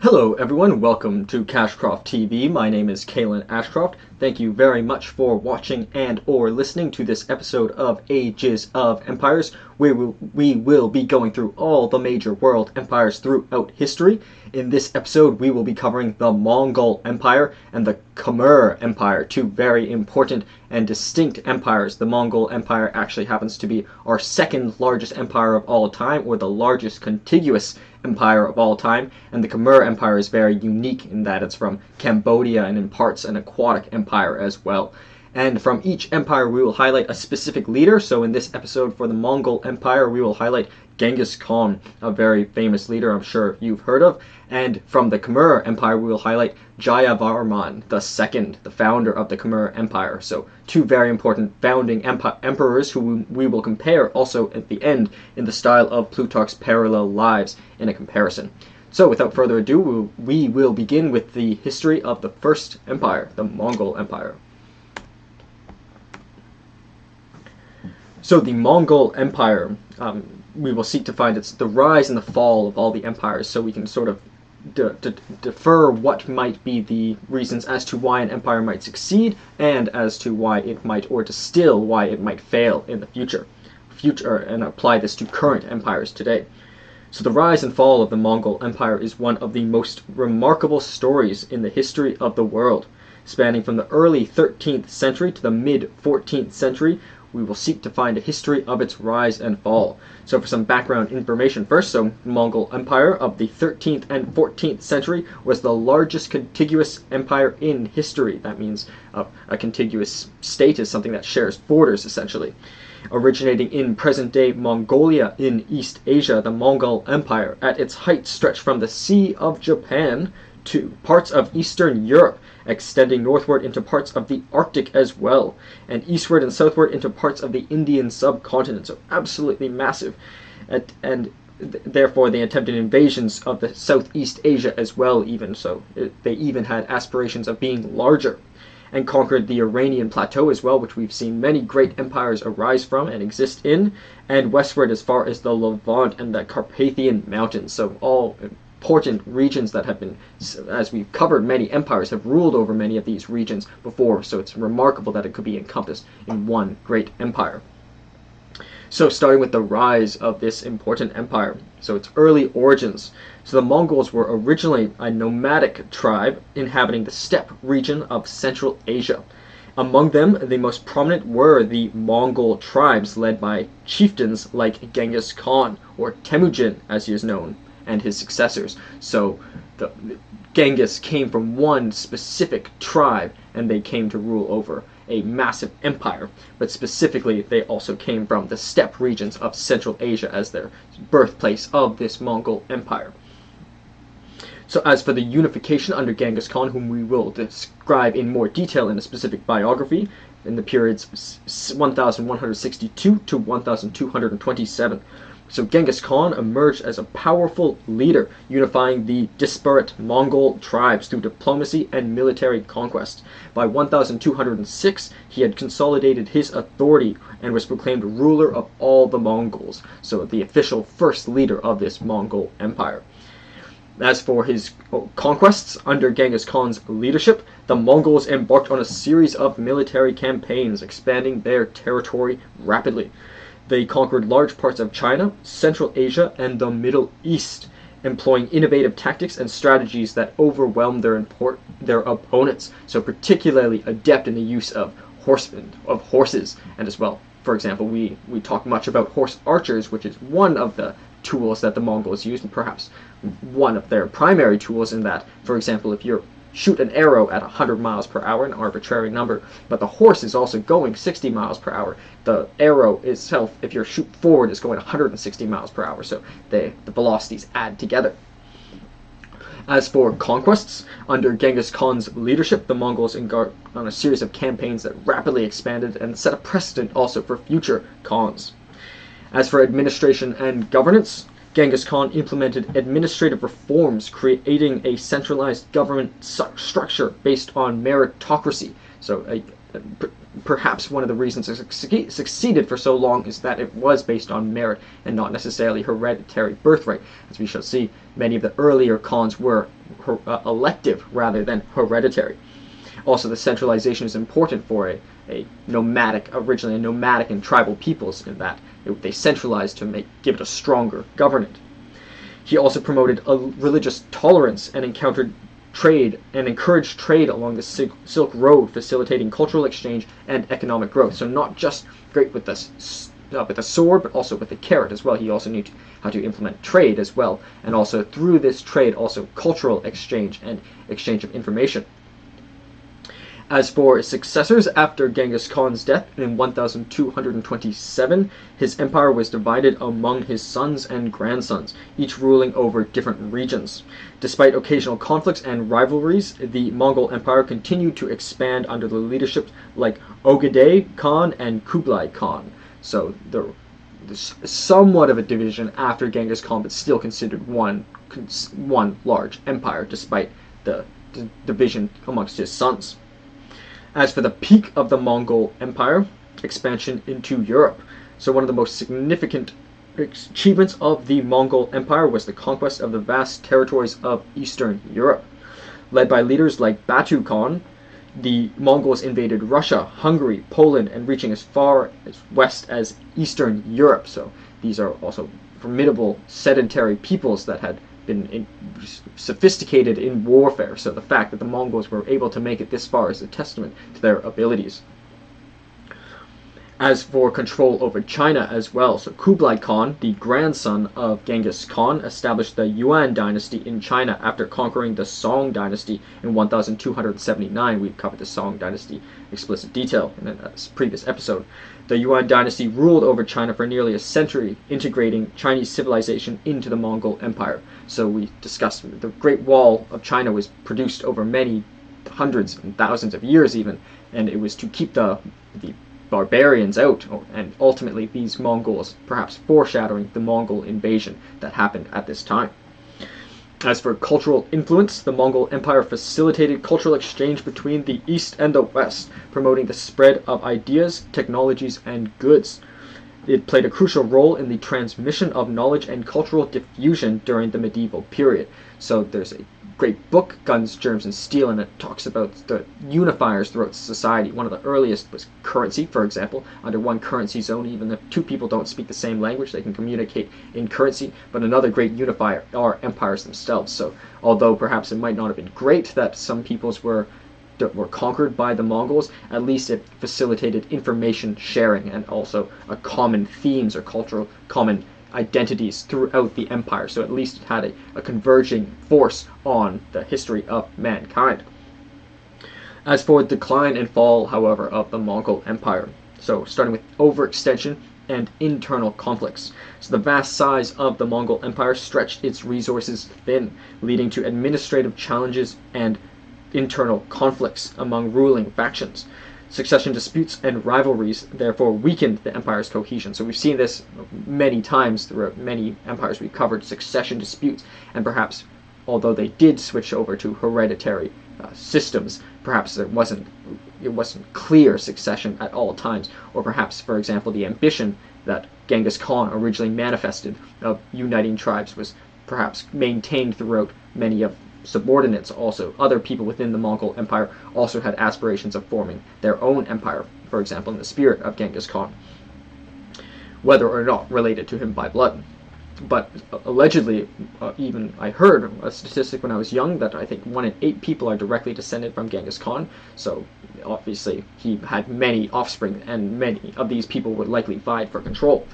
Hello everyone, welcome to Cashcroft TV. My name is Kalen Ashcroft. Thank you very much for watching and or listening to this episode of Ages of Empires, where we will be going through all the major world empires throughout history. In this episode, we will be covering the Mongol Empire and the Khmer Empire, two very important and distinct empires. The Mongol Empire actually happens to be our second largest empire of all time, or the largest contiguous empire of all time, and the Khmer Empire is very unique in that it's from Cambodia and in parts an aquatic empire as well. And from each empire we will highlight a specific leader. So in this episode for the Mongol Empire we will highlight Genghis Khan, a very famous leader I'm sure you've heard of. And from the Khmer Empire we will highlight Jayavarman II, the founder of the Khmer Empire. So two very important founding emperors who we will compare also at the end in the style of Plutarch's parallel lives in a comparison. So without further ado, we will begin with the history of the first empire, the Mongol Empire. So the Mongol Empire, we will seek to find it's the rise and the fall of all the empires, so we can sort of defer what might be the reasons as to why an empire might succeed and as to why it might, or distill why it might fail in the future, and apply this to current empires today. So the rise and fall of the Mongol Empire is one of the most remarkable stories in the history of the world. Spanning from the early 13th century to the mid-14th century, we will seek to find a history of its rise and fall. So for some background information first, the Mongol Empire of the 13th and 14th century was the largest contiguous empire in history. That means a contiguous state is something that shares borders, essentially. Originating in present-day Mongolia in East Asia, the Mongol Empire at its height stretched from the Sea of Japan to parts of Eastern Europe, extending northward into parts of the Arctic as well, and eastward and southward into parts of the Indian subcontinent, so absolutely massive. And therefore they attempted invasions of the Southeast Asia as well, even so. They even had aspirations of being larger, and conquered the Iranian plateau as well, which we've seen many great empires arise from and exist in, and westward as far as the Levant and the Carpathian Mountains, so all important regions that have been, as we've covered, many empires have ruled over many of these regions before, so it's remarkable that it could be encompassed in one great empire. So starting with the rise of this important empire, so its early origins. So the Mongols were originally a nomadic tribe inhabiting the steppe region of Central Asia. Among them, the most prominent were the Mongol tribes led by chieftains like Genghis Khan, or Temujin as he is known, and his successors. So Genghis came from one specific tribe and they came to rule over a massive empire, but specifically they also came from the steppe regions of Central Asia as their birthplace of this Mongol Empire. So as for the unification under Genghis Khan, whom we will describe in more detail in a specific biography, in the periods 1162 to 1227. So Genghis Khan emerged as a powerful leader, unifying the disparate Mongol tribes through diplomacy and military conquest. By 1206, he had consolidated his authority and was proclaimed ruler of all the Mongols, so the official first leader of this Mongol Empire. As for his conquests under Genghis Khan's leadership, the Mongols embarked on a series of military campaigns, expanding their territory rapidly. They conquered large parts of China, Central Asia, and the Middle East, employing innovative tactics and strategies that overwhelmed their opponents, so particularly adept in the use of horses, and as well, for example, we talk much about horse archers, which is one of the tools that the Mongols used, and perhaps one of their primary tools in that, for example, if you're shoot an arrow at 100 miles per hour, an arbitrary number, but the horse is also going 60 miles per hour. The arrow itself, if you're shoot forward, is going 160 miles per hour, so the velocities add together. As for conquests, under Genghis Khan's leadership, the Mongols embarked on a series of campaigns that rapidly expanded and set a precedent also for future Khans. As for administration and governance, Genghis Khan implemented administrative reforms, creating a centralized government structure based on meritocracy. So perhaps one of the reasons it succeeded for so long is that it was based on merit and not necessarily hereditary birthright. As we shall see, many of the earlier Khans were elective rather than hereditary. Also, the centralization is important for originally a nomadic and tribal peoples, in that they centralized to give it a stronger government. He also promoted a religious tolerance and encouraged trade along the Silk Road, facilitating cultural exchange and economic growth. So not just great with the sword, but also with the carrot as well. He also knew how to implement trade as well, and also through this trade, also cultural exchange and exchange of information. As for his successors, after Genghis Khan's death in 1227, his empire was divided among his sons and grandsons, each ruling over different regions. Despite occasional conflicts and rivalries, the Mongol Empire continued to expand under the leadership like Ogedei Khan and Kublai Khan. So there's somewhat of a division after Genghis Khan, but still considered one large empire, despite the division amongst his sons. As for the peak of the Mongol Empire, expansion into Europe. So one of the most significant achievements of the Mongol Empire was the conquest of the vast territories of Eastern Europe. Led by leaders like Batu Khan, the Mongols invaded Russia, Hungary, Poland, and reaching as far as west as Eastern Europe. So these are also formidable sedentary peoples that had been sophisticated in warfare. So the fact that the Mongols were able to make it this far is a testament to their abilities. As for control over China as well, so Kublai Khan, the grandson of Genghis Khan, established the Yuan dynasty in China after conquering the Song dynasty in 1279. We've covered the Song dynasty in explicit detail in a previous episode. The Yuan dynasty ruled over China for nearly a century, integrating Chinese civilization into the Mongol Empire. So we discussed the Great Wall of China was produced over many hundreds and thousands of years even, and it was to keep the barbarians out, and ultimately these Mongols perhaps foreshadowing the Mongol invasion that happened at this time. As for cultural influence, the Mongol Empire facilitated cultural exchange between the East and the West, promoting the spread of ideas, technologies, and goods. It played a crucial role in the transmission of knowledge and cultural diffusion during the medieval period. So there's a great book, Guns, Germs, and Steel, and it talks about the unifiers throughout society. One of the earliest was currency, for example. Under one currency zone, even if two people don't speak the same language, they can communicate in currency. But another great unifier are empires themselves. So although perhaps it might not have been great that some peoples were conquered by the Mongols, at least it facilitated information sharing and also a common themes or cultural common identities throughout the empire. So at least it had a converging force on the history of mankind. As for decline and fall, however, of the Mongol Empire, so starting with overextension and internal conflicts. So the vast size of the Mongol Empire stretched its resources thin, leading to administrative challenges and internal conflicts among ruling factions. Succession disputes and rivalries therefore weakened the empire's cohesion. So we've seen this many times throughout many empires we've covered, succession disputes, and perhaps although they did switch over to hereditary systems, perhaps it wasn't clear succession at all times, or perhaps, for example, the ambition that Genghis Khan originally manifested of uniting tribes was perhaps maintained throughout many of subordinates. Also, other people within the Mongol Empire also had aspirations of forming their own empire, for example, in the spirit of Genghis Khan, whether or not related to him by blood. But allegedly, even I heard a statistic when I was young that I think 1 in 8 people are directly descended from Genghis Khan. So obviously he had many offspring, and many of these people would likely vie for control.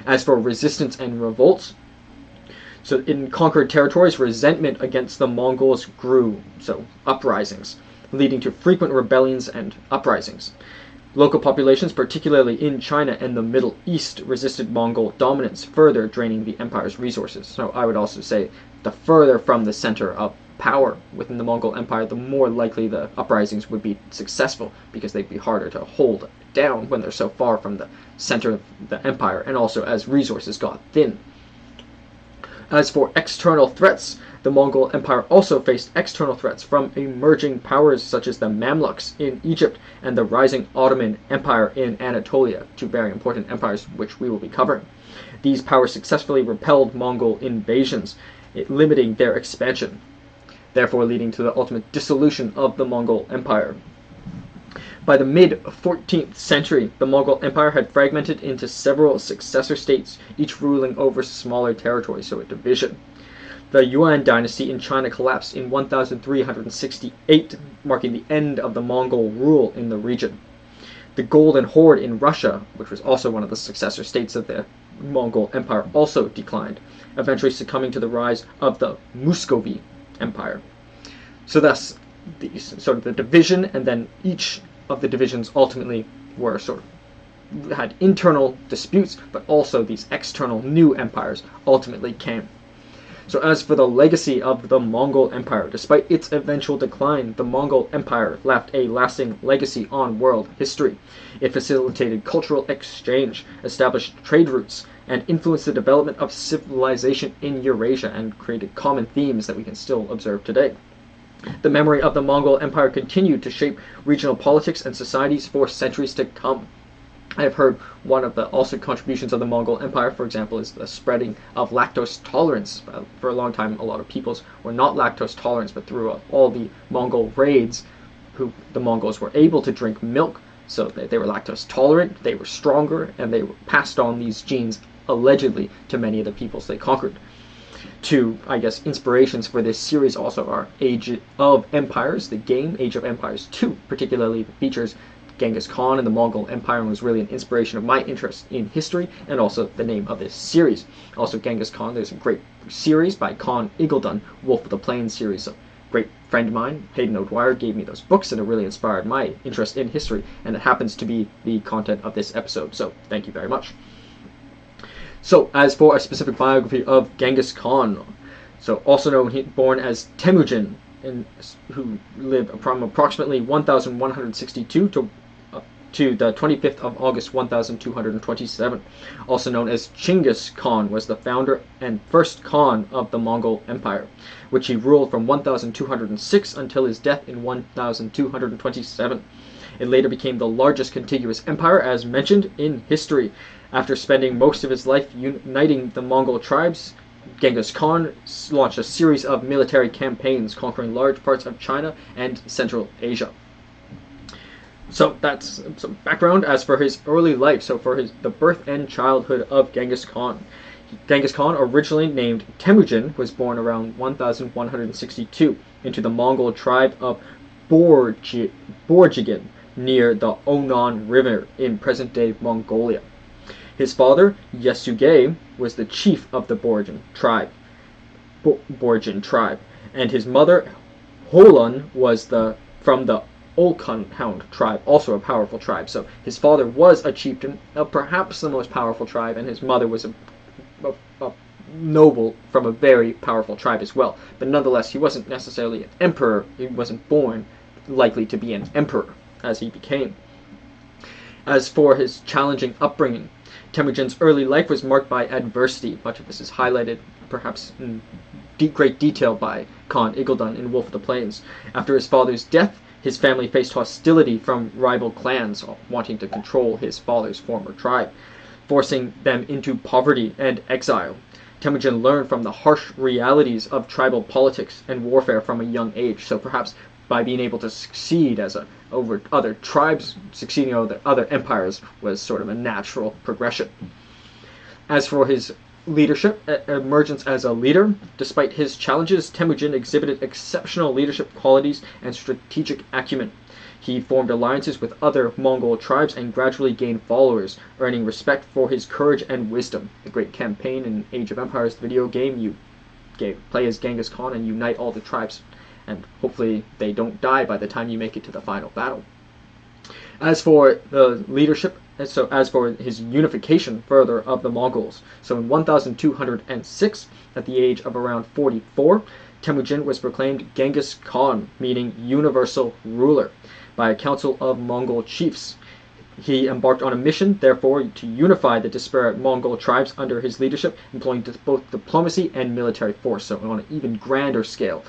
As for resistance and revolts, so in conquered territories, resentment against the Mongols grew, so uprisings, leading to frequent rebellions and uprisings. Local populations, particularly in China and the Middle East, resisted Mongol dominance, further draining the empire's resources. So I would also say the further from the center of power within the Mongol Empire, the more likely the uprisings would be successful, because they'd be harder to hold down when they're so far from the center of the empire, and also as resources got thin. As for external threats, the Mongol Empire also faced external threats from emerging powers such as the Mamluks in Egypt and the rising Ottoman Empire in Anatolia, two very important empires which we will be covering. These powers successfully repelled Mongol invasions, limiting their expansion, therefore leading to the ultimate dissolution of the Mongol Empire. By the mid-14th century, the Mongol Empire had fragmented into several successor states, each ruling over smaller territories, so a division. The Yuan dynasty in China collapsed in 1368, marking the end of the Mongol rule in the region. The Golden Horde in Russia, which was also one of the successor states of the Mongol Empire, also declined, eventually succumbing to the rise of the Muscovy Empire. So thus, sort of the division, and then each of the divisions ultimately were had internal disputes, but also these external new empires ultimately came. So as for the legacy of the Mongol Empire, despite its eventual decline, the Mongol Empire left a lasting legacy on world history. It facilitated cultural exchange, established trade routes, and influenced the development of civilization in Eurasia and created common themes that we can still observe today. The memory of the Mongol Empire continued to shape regional politics and societies for centuries to come. I have heard one of the also contributions of the Mongol Empire, for example, is the spreading of lactose tolerance. For a long time, a lot of peoples were not lactose tolerant, but through all the Mongol raids, the Mongols were able to drink milk, so they were lactose tolerant, they were stronger, and they passed on these genes allegedly to many of the peoples they conquered. Two, I guess, inspirations for this series also are Age of Empires, the game, Age of Empires 2, particularly features Genghis Khan and the Mongol Empire, and was really an inspiration of my interest in history, and also the name of this series. Also Genghis Khan, there's a great series by Khan Igildun, Wolf of the Plains series. A great friend of mine, Hayden O'Dwyer, gave me those books, and it really inspired my interest in history, and it happens to be the content of this episode, so thank you very much. So, as for a specific biography of Genghis Khan, so also known, born as Temujin, who lived from approximately 1162 to the 25th of August 1227. Also known as Chinggis Khan, was the founder and first Khan of the Mongol Empire, which he ruled from 1206 until his death in 1227. It later became the largest contiguous empire, as mentioned in history. After spending most of his life uniting the Mongol tribes, Genghis Khan launched a series of military campaigns, conquering large parts of China and Central Asia. So that's some background. As for his early life, so for the birth and childhood of Genghis Khan. Genghis Khan, originally named Temujin, was born around 1162 into the Mongol tribe of Borjigin near the Onan River in present-day Mongolia. His father, Yesugei, was the chief of the Borjin tribe, and his mother, Holun, was from the Olkhound tribe, also a powerful tribe. So his father was a chieftain of perhaps the most powerful tribe, and his mother was a noble from a very powerful tribe as well. But nonetheless, he wasn't necessarily an emperor. He wasn't born likely to be an emperor, as he became. As for his challenging upbringing, Temujin's early life was marked by adversity. Much of this is highlighted, perhaps in great detail, by Khan Igildun in Wolf of the Plains. After his father's death, his family faced hostility from rival clans wanting to control his father's former tribe, forcing them into poverty and exile. Temujin learned from the harsh realities of tribal politics and warfare from a young age, so perhaps by being able to succeed over other tribes, succeeding over other empires was sort of a natural progression. As for his leadership, emergence as a leader, despite his challenges, Temujin exhibited exceptional leadership qualities and strategic acumen. He formed alliances with other Mongol tribes and gradually gained followers, earning respect for his courage and wisdom. The great campaign in Age of Empires video game, you play as Genghis Khan and unite all the tribes, and hopefully they don't die by the time you make it to the final battle. As for the leadership, so as for his unification further of the Mongols, so in 1206, at the age of around 44, Temujin was proclaimed Genghis Khan, meaning universal ruler, by a council of Mongol chiefs. He embarked on a mission, therefore, to unify the disparate Mongol tribes under his leadership, employing both diplomacy and military force, so on an even grander scale,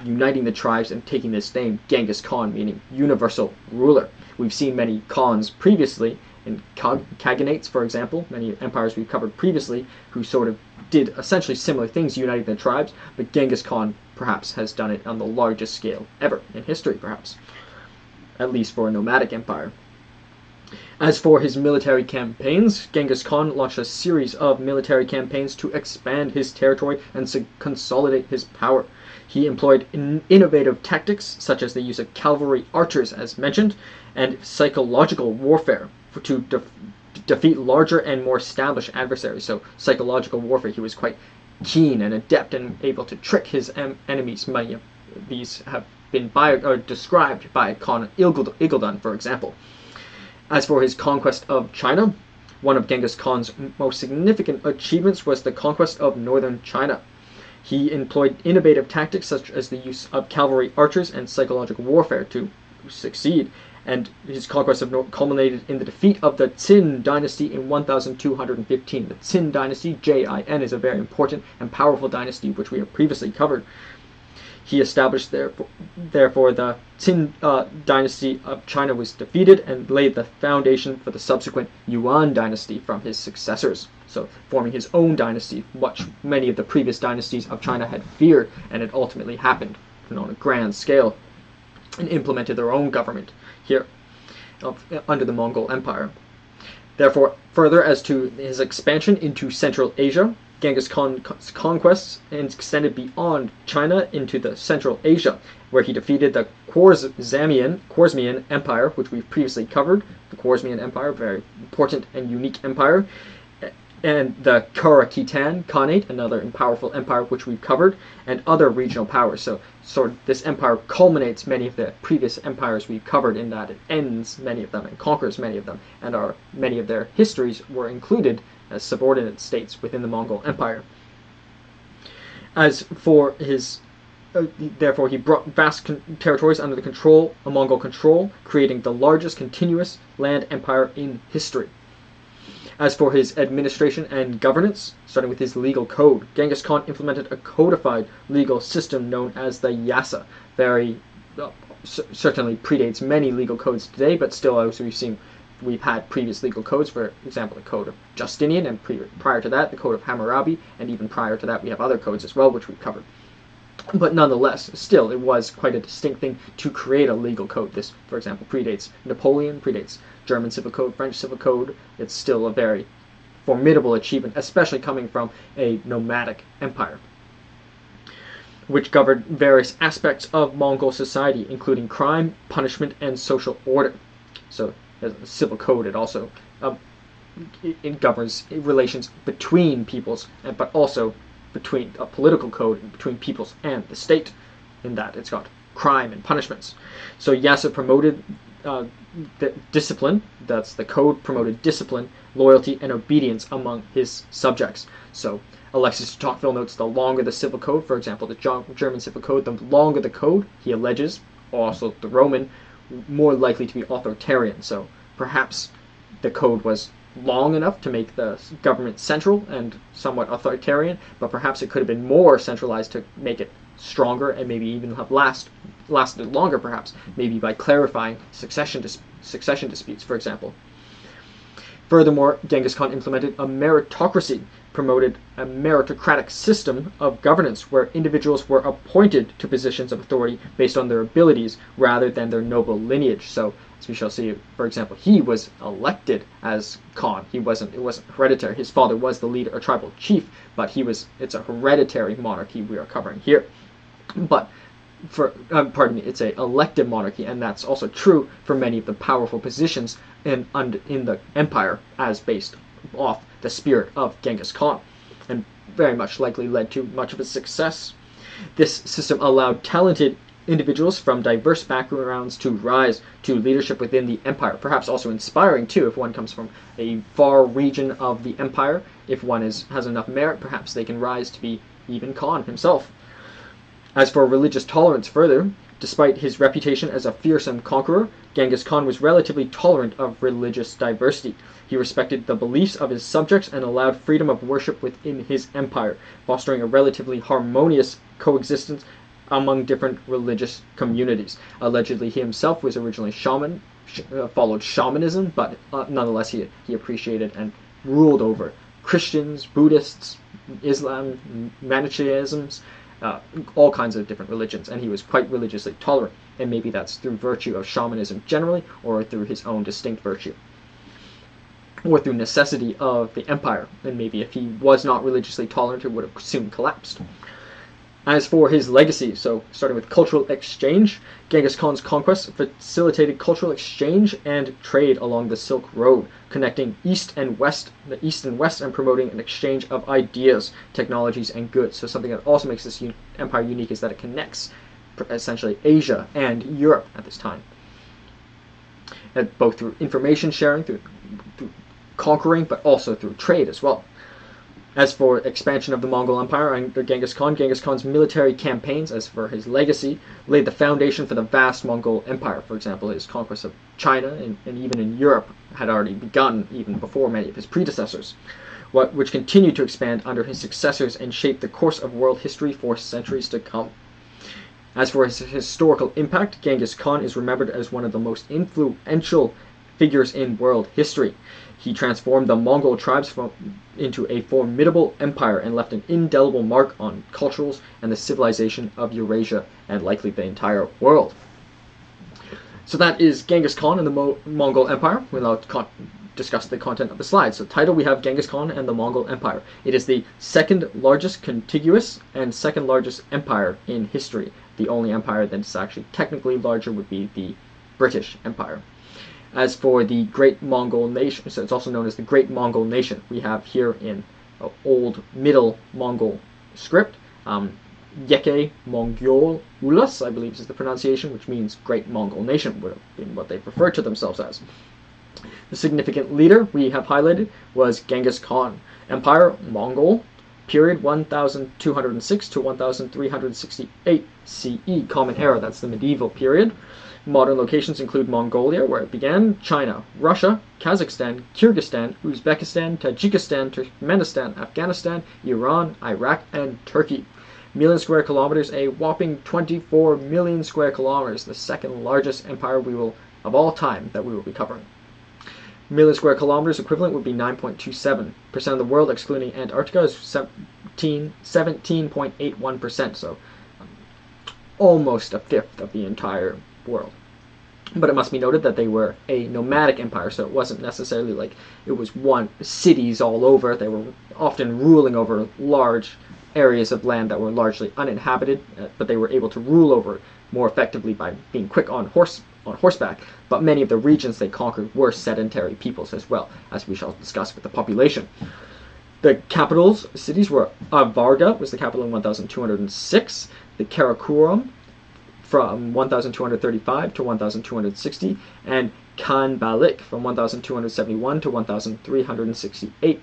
uniting the tribes and taking this name, Genghis Khan, meaning universal ruler. We've seen many Khans previously, in Khaganates, for example, many empires we've covered previously, who sort of did essentially similar things, uniting their tribes, but Genghis Khan perhaps has done it on the largest scale ever in history, perhaps, at least for a nomadic empire. As for his military campaigns, Genghis Khan launched a series of military campaigns to expand his territory and consolidate his power. He employed innovative tactics, such as the use of cavalry archers, as mentioned, and psychological warfare to defeat larger and more established adversaries. So psychological warfare, he was quite keen and adept and able to trick his enemies. Many of these have been described by Khan Ilguldan, for example. As for his conquest of China, one of Genghis Khan's most significant achievements was the conquest of northern China. He employed innovative tactics such as the use of cavalry archers and psychological warfare to succeed, and his conquest of North culminated in the defeat of the Qin dynasty in 1215. The Qin dynasty, Jin, is a very important and powerful dynasty which we have previously covered. He established, therefore, the Qin dynasty of China was defeated and laid the foundation for the subsequent Yuan dynasty from his successors, so forming his own dynasty, which many of the previous dynasties of China had feared, and it ultimately happened on a grand scale, and implemented their own government here under the Mongol Empire. Therefore, further as to his expansion into Central Asia, Genghis Khan's conquests extended beyond China into the Central Asia, where he defeated the Khwarezmian Empire, which we've previously covered. The Khwarezmian Empire, very important and unique empire, and the Kara-Khitan Khanate, another powerful empire which we've covered, and other regional powers. So this empire culminates many of the previous empires we've covered in that it ends many of them and conquers many of them, and many of their histories were included as subordinate states within the Mongol Empire. As for his therefore, he brought vast territories under the Mongol control, creating the largest continuous land empire in history. As for his administration and governance, starting with his legal code, Genghis Khan implemented a codified legal system known as the Yasa. Certainly predates many legal codes today, but still, as we've seen, we've had previous legal codes, for example, the Code of Justinian, and prior to that, the Code of Hammurabi, and even prior to that, we have other codes as well, which we've covered. But nonetheless, still, it was quite a distinct thing to create a legal code. This, for example, predates Napoleon, predates German Civil Code, French Civil Code. It's still a very formidable achievement, especially coming from a nomadic empire, which governed various aspects of Mongol society, including crime, punishment, and social order. So, as a civil code, it also it governs relations between peoples, but also between a political code between peoples and the state, in that it's got crime and punishments. So Yasa promoted the discipline, that's the code promoted discipline, loyalty, and obedience among his subjects. So Alexis de Tocqueville notes the longer the civil code, for example, the German civil code, the longer the code, he alleges, also the Roman, more likely to be authoritarian. So perhaps the code was long enough to make the government central and somewhat authoritarian, but perhaps it could have been more centralized to make it stronger and maybe even have lasted longer, perhaps, maybe by clarifying succession disputes, for example. Furthermore, Genghis Khan implemented a meritocracy, promoted a meritocratic system of governance where individuals were appointed to positions of authority based on their abilities rather than their noble lineage. So, as we shall see, for example, he was elected as Khan. It wasn't hereditary. His father was the leader, a tribal chief, but it's a hereditary monarchy we are covering here. But it's a elective monarchy, and that's also true for many of the powerful positions in the empire, as based off the spirit of Genghis Khan, and very much likely led to much of its success. This system allowed talented individuals from diverse backgrounds to rise to leadership within the empire, perhaps also inspiring too if one comes from a far region of the empire. If one has enough merit, perhaps they can rise to be even Khan himself. As for religious tolerance further, despite his reputation as a fearsome conqueror, Genghis Khan was relatively tolerant of religious diversity. He respected the beliefs of his subjects and allowed freedom of worship within his empire, fostering a relatively harmonious coexistence among different religious communities. Allegedly, he himself was originally shaman, followed shamanism, but nonetheless he appreciated and ruled over Christians, Buddhists, Islam, Manichaeisms, all kinds of different religions, and he was quite religiously tolerant, and maybe that's through virtue of shamanism generally, or through his own distinct virtue, or through necessity of the empire, and maybe if he was not religiously tolerant, it would have soon collapsed. As for his legacy, so starting with cultural exchange, Genghis Khan's conquests facilitated cultural exchange and trade along the Silk Road, connecting the East and West, and promoting an exchange of ideas, technologies, and goods. So something that also makes this empire unique is that it connects essentially Asia and Europe at this time, both through information sharing, through conquering, but also through trade as well. As for expansion of the Mongol Empire under Genghis Khan's military campaigns, as for his legacy, laid the foundation for the vast Mongol Empire. For example, his conquest of China and even in Europe had already begun even before many of his predecessors, which continued to expand under his successors and shaped the course of world history for centuries to come. As for his historical impact, Genghis Khan is remembered as one of the most influential figures in world history. He transformed the Mongol tribes into a formidable empire and left an indelible mark on cultures and the civilization of Eurasia and likely the entire world. So that is Genghis Khan and the Mongol Empire. We'll now discuss the content of the slide. So title, we have Genghis Khan and the Mongol Empire. It is the second largest contiguous and second largest empire in history. The only empire that is actually technically larger would be the British Empire. As for the Great Mongol Nation, so it's also known as the Great Mongol Nation, we have here in Old Middle Mongol script, Yeke Mongol Ulas, I believe is the pronunciation, which means Great Mongol Nation, would have been what they referred to themselves as. The significant leader we have highlighted was Genghis Khan. Empire Mongol, period 1206 to 1368 CE, Common Era, that's the medieval period. Modern locations include Mongolia, where it began, China, Russia, Kazakhstan, Kyrgyzstan, Uzbekistan, Tajikistan, Turkmenistan, Afghanistan, Iran, Iraq, and Turkey. Million square kilometers, a whopping 24 million square kilometers, the second largest empire of all time that we will be covering. Million square kilometers equivalent would be 9.27%. Of the world, excluding Antarctica, is 17.81%, so almost a fifth of the entire world. But it must be noted that they were a nomadic empire, so it wasn't necessarily like it was cities all over. They were often ruling over large areas of land that were largely uninhabited, but they were able to rule over more effectively by being quick on horseback. But many of the regions they conquered were sedentary peoples as well, as we shall discuss with the population. The cities were Varga was the capital in 1206, the Karakoram from 1235 to 1260, and Khanbalik from 1271 to 1368.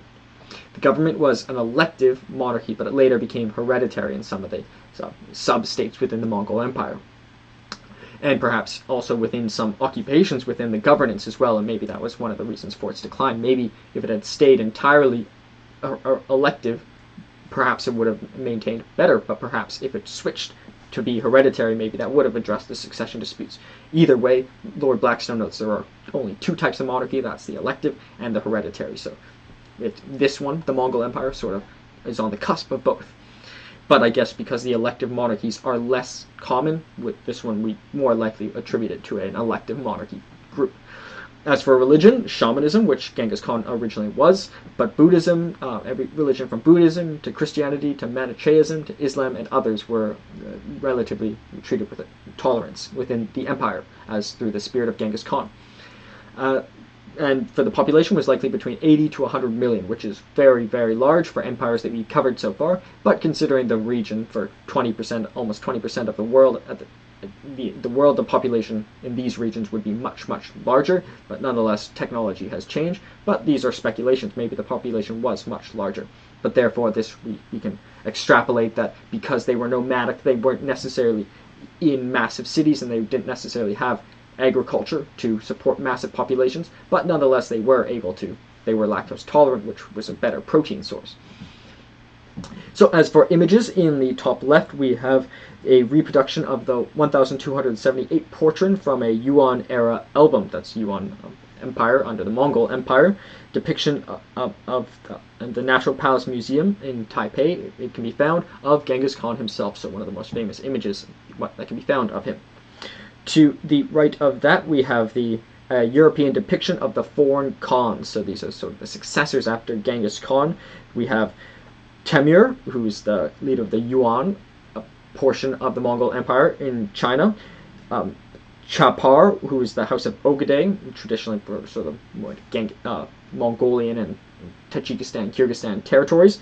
The government was an elective monarchy, but it later became hereditary in some of the sub-states within the Mongol Empire. And perhaps also within some occupations within the governance as well, and maybe that was one of the reasons for its decline. Maybe if it had stayed entirely elective, perhaps it would have maintained better, but perhaps if it switched to be hereditary, maybe that would have addressed the succession disputes. Either way, Lord Blackstone notes there are only two types of monarchy, that's the elective and the hereditary. So this one, the Mongol Empire, sort of is on the cusp of both. But I guess because the elective monarchies are less common, with this one we more likely attribute it to an elective monarchy group. As for religion, shamanism, which Genghis Khan originally was, but Buddhism, every religion from Buddhism to Christianity to Manichaeism to Islam and others were relatively treated with tolerance within the empire, as through the spirit of Genghis Khan. And for the population was likely between 80 to 100 million, which is very, very large for empires that we covered so far, but considering the region for 20%, almost 20% of the world, the population in these regions would be much, much larger, but nonetheless technology has changed. But these are speculations. Maybe the population was much larger. But therefore we can extrapolate that because they were nomadic, they weren't necessarily in massive cities and they didn't necessarily have agriculture to support massive populations, but nonetheless they were lactose tolerant, which was a better protein source. So as for images, in the top left we have a reproduction of the 1278 portrait from a Yuan era album. That's Yuan Empire under the Mongol Empire. Depiction of the National Palace Museum in Taipei. It can be found of Genghis Khan himself, so one of the most famous images that can be found of him. To the right of that we have the European depiction of the foreign Khans. So these are sort of the successors after Genghis Khan. We have Temür, who is the leader of the Yuan portion of the Mongol Empire in China. Chapar, who is the House of Ogaday, traditionally for sort of more Mongolian and Tajikistan, Kyrgyzstan territories.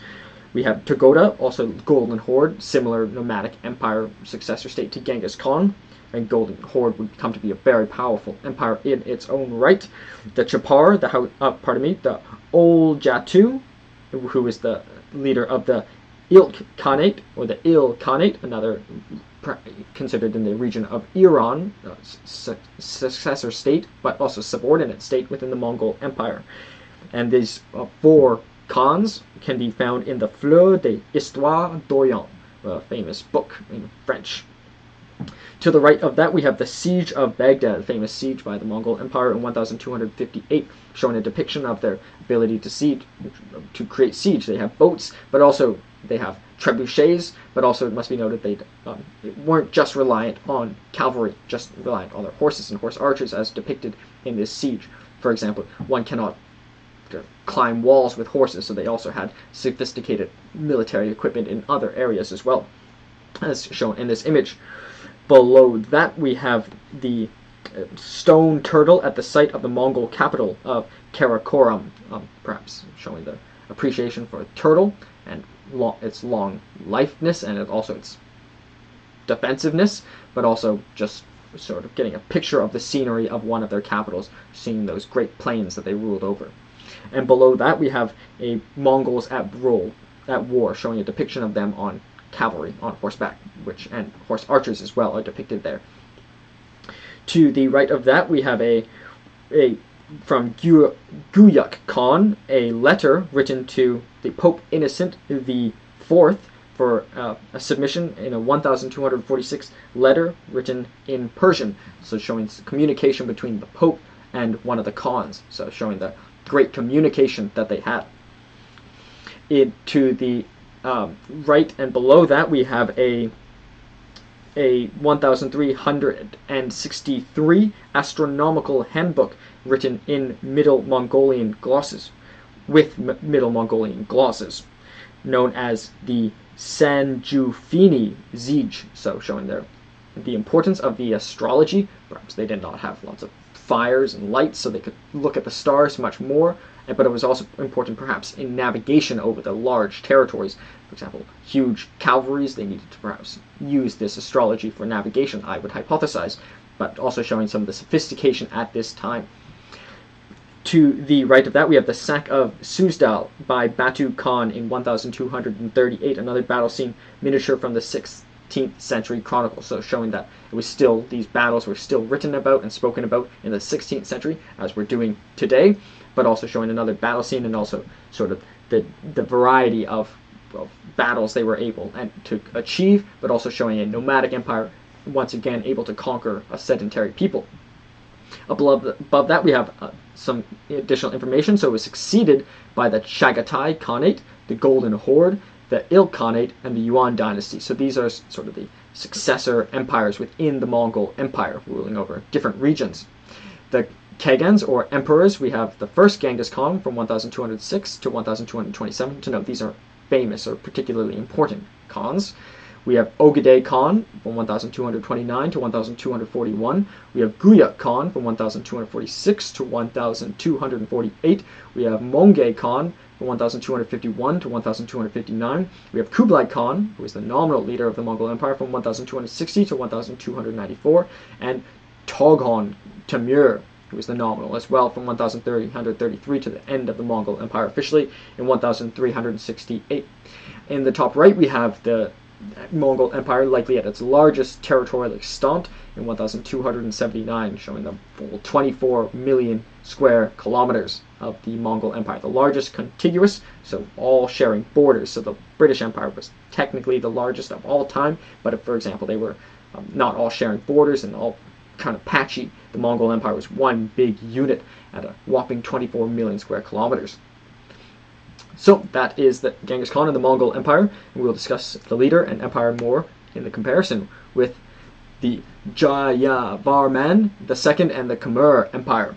We have Togoda, also Golden Horde, similar nomadic empire successor state to Genghis Khan. And Golden Horde would come to be a very powerful empire in its own right. The Chapar, the Old Jatu, who is the leader of the Ilk Khanate, or the Il Khanate, another considered in the region of Iran, successor state, but also subordinate state within the Mongol Empire. And these four Khans can be found in the Fleurs de l'Histoire d'Orient, a famous book in French. To the right of that, we have the Siege of Baghdad, a famous siege by the Mongol Empire in 1258, showing a depiction of their ability to create siege. They have boats, but also they have trebuchets, but also it must be noted they weren't just reliant on cavalry, just reliant on their horses and horse archers as depicted in this siege. For example, one cannot climb walls with horses, so they also had sophisticated military equipment in other areas as well, as shown in this image. Below that we have the stone turtle at the site of the Mongol capital of Karakoram, perhaps showing the appreciation for a turtle and its long lifeness and also its defensiveness, but also just sort of getting a picture of the scenery of one of their capitals, seeing those great plains that they ruled over. And below that we have a Mongols at war, showing a depiction of them on cavalry on horseback, and horse archers as well are depicted there. To the right of that we have from Guyuk Khan, a letter written to the Pope Innocent IV for a submission in a 1246 letter written in Persian, so showing communication between the Pope and one of the Khans, so showing the great communication that they had. To the right and below that we have a 1363 astronomical handbook written in Middle Mongolian glosses, Middle Mongolian glosses, known as the Sanjufini Zij, so showing the importance of the astrology. Perhaps they did not have lots of fires and lights, so they could look at the stars much more, but it was also important perhaps in navigation over the large territories. For example, huge cavalries, they needed to perhaps use this astrology for navigation, I would hypothesize, but also showing some of the sophistication at this time. To the right of that we have the sack of Suzdal by Batu Khan in 1238, another battle scene miniature from the 16th century chronicle, so showing that these battles were still written about and spoken about in the 16th century as we're doing today, but also showing another battle scene and also sort of the variety of battles they were able to achieve, but also showing a nomadic empire once again able to conquer a sedentary people. Above that we have some additional information. So it was succeeded by the Chagatai Khanate, the Golden Horde, the Ilk Khanate, and the Yuan dynasty. So these are sort of the successor empires within the Mongol Empire, ruling over different regions. The Khagans, or emperors, we have the first Genghis Khan from 1206 to 1227. To note, these are famous or particularly important Khans. We have Ogaday Khan from 1229 to 1241. We have Guyuk Khan from 1246 to 1248. We have Mongol Khan from 1251 to 1259. We have Kublai Khan, who is the nominal leader of the Mongol Empire, from 1260 to 1294. And Toghon Temür, who is the nominal as well, from 1333 to the end of the Mongol Empire officially in 1368. In the top right we have the Mongol Empire likely at its largest territorial extent in 1,279, showing the full 24 million square kilometers of the Mongol Empire, the largest contiguous, so all sharing borders. So the British Empire was technically the largest of all time, but if, for example, they were not all sharing borders and all kind of patchy, the Mongol Empire was one big unit at a whopping 24 million square kilometers. So that is the Genghis Khan and the Mongol Empire, and we'll discuss the leader and empire more in the comparison with the Jayavarman II and the Khmer Empire.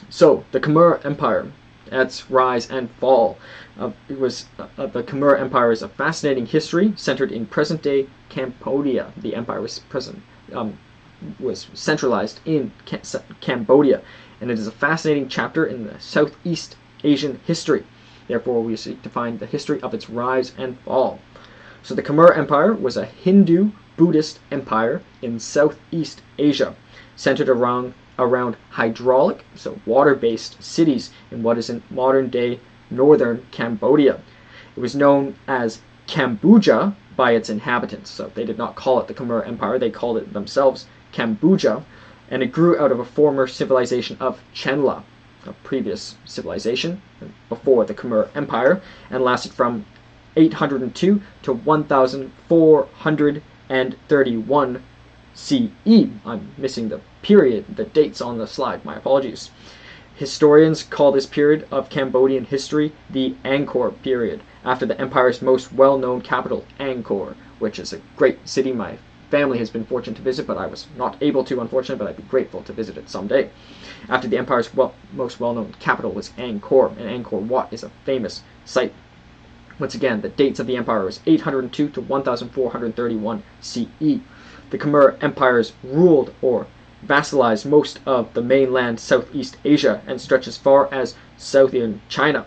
So the Khmer Empire, its rise and fall. The Khmer Empire is a fascinating history centered in present-day Cambodia. The empire was centralized in Cambodia, and it is a fascinating chapter in the Southeast Asian history. Therefore, we seek to find the history of its rise and fall. So the Khmer Empire was a Hindu-Buddhist empire in Southeast Asia, centered around hydraulic, so water-based cities in what is in modern-day northern Cambodia. It was known as Kamboja by its inhabitants. So they did not call it the Khmer Empire, they called it themselves Kamboja, and it grew out of a former civilization of Chenla, a previous civilization before the Khmer Empire, and lasted from 802 to 1431 CE. I'm missing the period, the dates on the slide, my apologies. Historians call this period of Cambodian history the Angkor period, after the empire's most well-known capital, Angkor, which is a great city my family has been fortunate to visit, but I was not able to, unfortunately, but I'd be grateful to visit it someday. After the empire's most well-known capital was Angkor, and Angkor Wat is a famous site. Once again, the dates of the empire was 802 to 1431 CE. The Khmer empires ruled or vassalized most of the mainland Southeast Asia and stretched as far as southern China.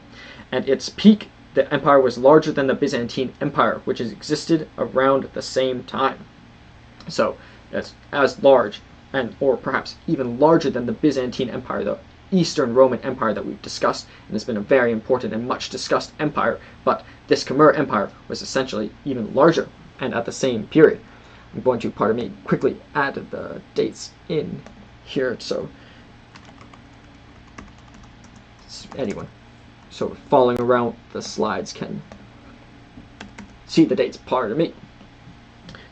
At its peak, the empire was larger than the Byzantine Empire, which has existed around the same time. So, that's as large, or perhaps even larger than the Byzantine Empire, the Eastern Roman Empire that we've discussed, and has been a very important and much discussed empire, but this Khmer Empire was essentially even larger, and at the same period. I'm going to, pardon me, quickly add the dates in here, so anyone sort of following around the slides can see the dates, pardon me.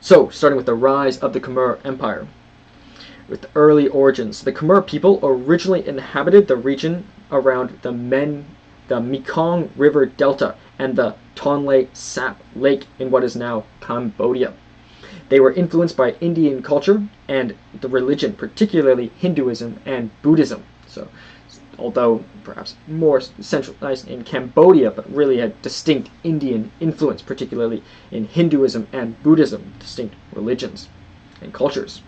So, starting with the rise of the Khmer Empire. With the early origins, the Khmer people originally inhabited the region around the Mekong River Delta and the Tonle Sap Lake in what is now Cambodia. They were influenced by Indian culture and the religion, particularly Hinduism and Buddhism. So, although perhaps more centralized in Cambodia, but really had distinct Indian influence, particularly in Hinduism and Buddhism, distinct religions and cultures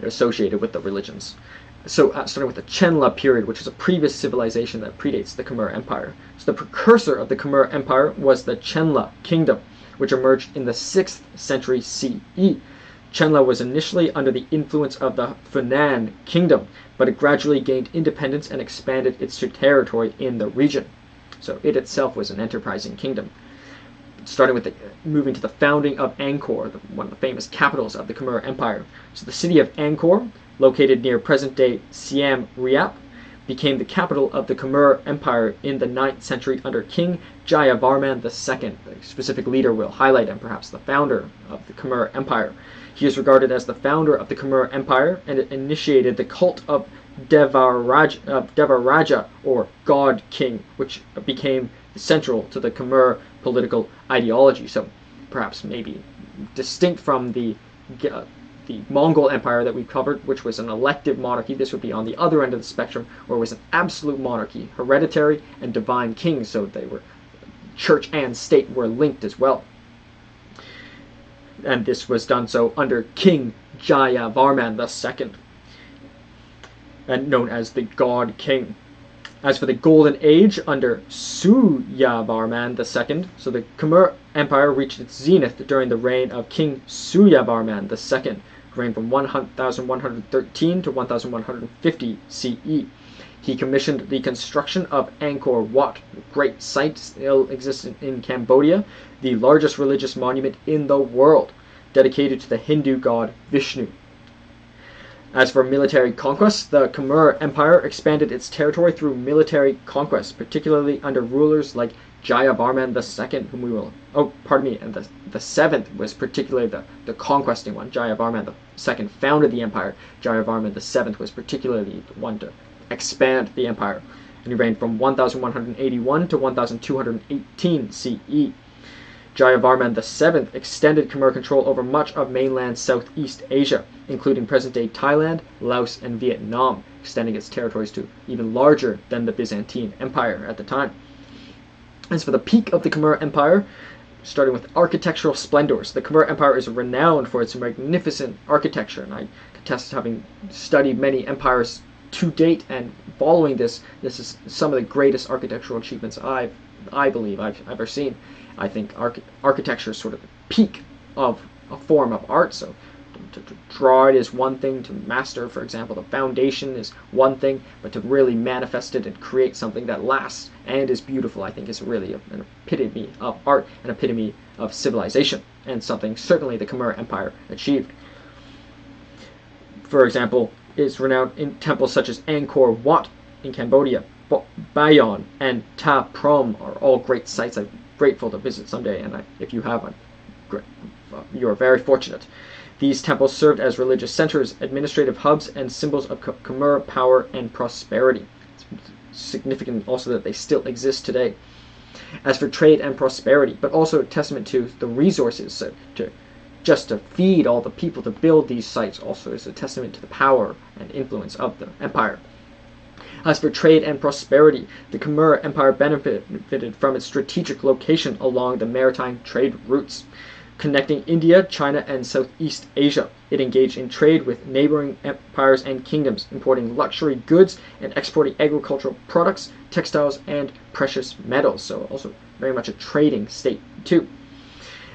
associated with the religions. So starting with the Chenla period, which is a previous civilization that predates the Khmer Empire. So the precursor of the Khmer Empire was the Chenla kingdom, which emerged in the 6th century CE. Chenla was initially under the influence of the Funan kingdom, but it gradually gained independence and expanded its territory in the region. So it itself was an enterprising kingdom. Starting with moving to the founding of Angkor, one of the famous capitals of the Khmer Empire. So the city of Angkor, located near present-day Siem Reap, became the capital of the Khmer Empire in the 9th century under King Jayavarman II. The specific leader we'll highlight, and perhaps the founder of the Khmer Empire. He is regarded as the founder of the Khmer Empire, and it initiated the cult of Devaraja, or God King, which became central to the Khmer political ideology. So perhaps maybe distinct from the Mongol Empire that we covered, which was an elective monarchy. This would be on the other end of the spectrum, where it was an absolute monarchy, hereditary and divine kings, so they were church and state were linked as well. And this was done so under King Jayavarman II, and known as the God King. As for the Golden Age under Jayavarman II, so the Khmer Empire reached its zenith during the reign of King Jayavarman II, reigned from 1113 to 1150 CE. He commissioned the construction of Angkor Wat, a great site still existent in Cambodia, the largest religious monument in the world, dedicated to the Hindu god Vishnu. As for military conquest, the Khmer Empire expanded its territory through military conquest, particularly under rulers like Jayavarman II, whom we will... Oh, pardon me, and the seventh was particularly the conquesting one. Jayavarman II founded the empire. Jayavarman VII was particularly the one to expand the empire, and he reigned from 1181 to 1218 CE. Jayavarman VII extended Khmer control over much of mainland Southeast Asia, including present-day Thailand, Laos, and Vietnam, extending its territories to even larger than the Byzantine Empire at the time. As for the peak of the Khmer Empire, starting with architectural splendors, the Khmer Empire is renowned for its magnificent architecture, and I attest, having studied many empires to date and following this is some of the greatest architectural achievements I believe I've ever seen. I think architecture is sort of the peak of a form of art. So to draw it is one thing, to master, for example, the foundation is one thing, but to really manifest it and create something that lasts and is beautiful, I think is really an epitome of art, an epitome of civilization, and something certainly the Khmer Empire achieved. For example, is renowned in temples such as Angkor Wat in Cambodia, Bayon, and Ta Prohm are all great sites I'm grateful to visit someday, and if you have, you are very fortunate. These temples served as religious centers, administrative hubs, and symbols of Khmer power and prosperity. It's significant also that they still exist today. As for trade and prosperity, but also a testament to the resources, so to feed all the people, to build these sites also is a testament to the power and influence of the empire. As for trade and prosperity, the Khmer Empire benefited from its strategic location along the maritime trade routes, connecting India, China, and Southeast Asia. It engaged in trade with neighboring empires and kingdoms, importing luxury goods and exporting agricultural products, textiles, and precious metals, so also very much a trading state too.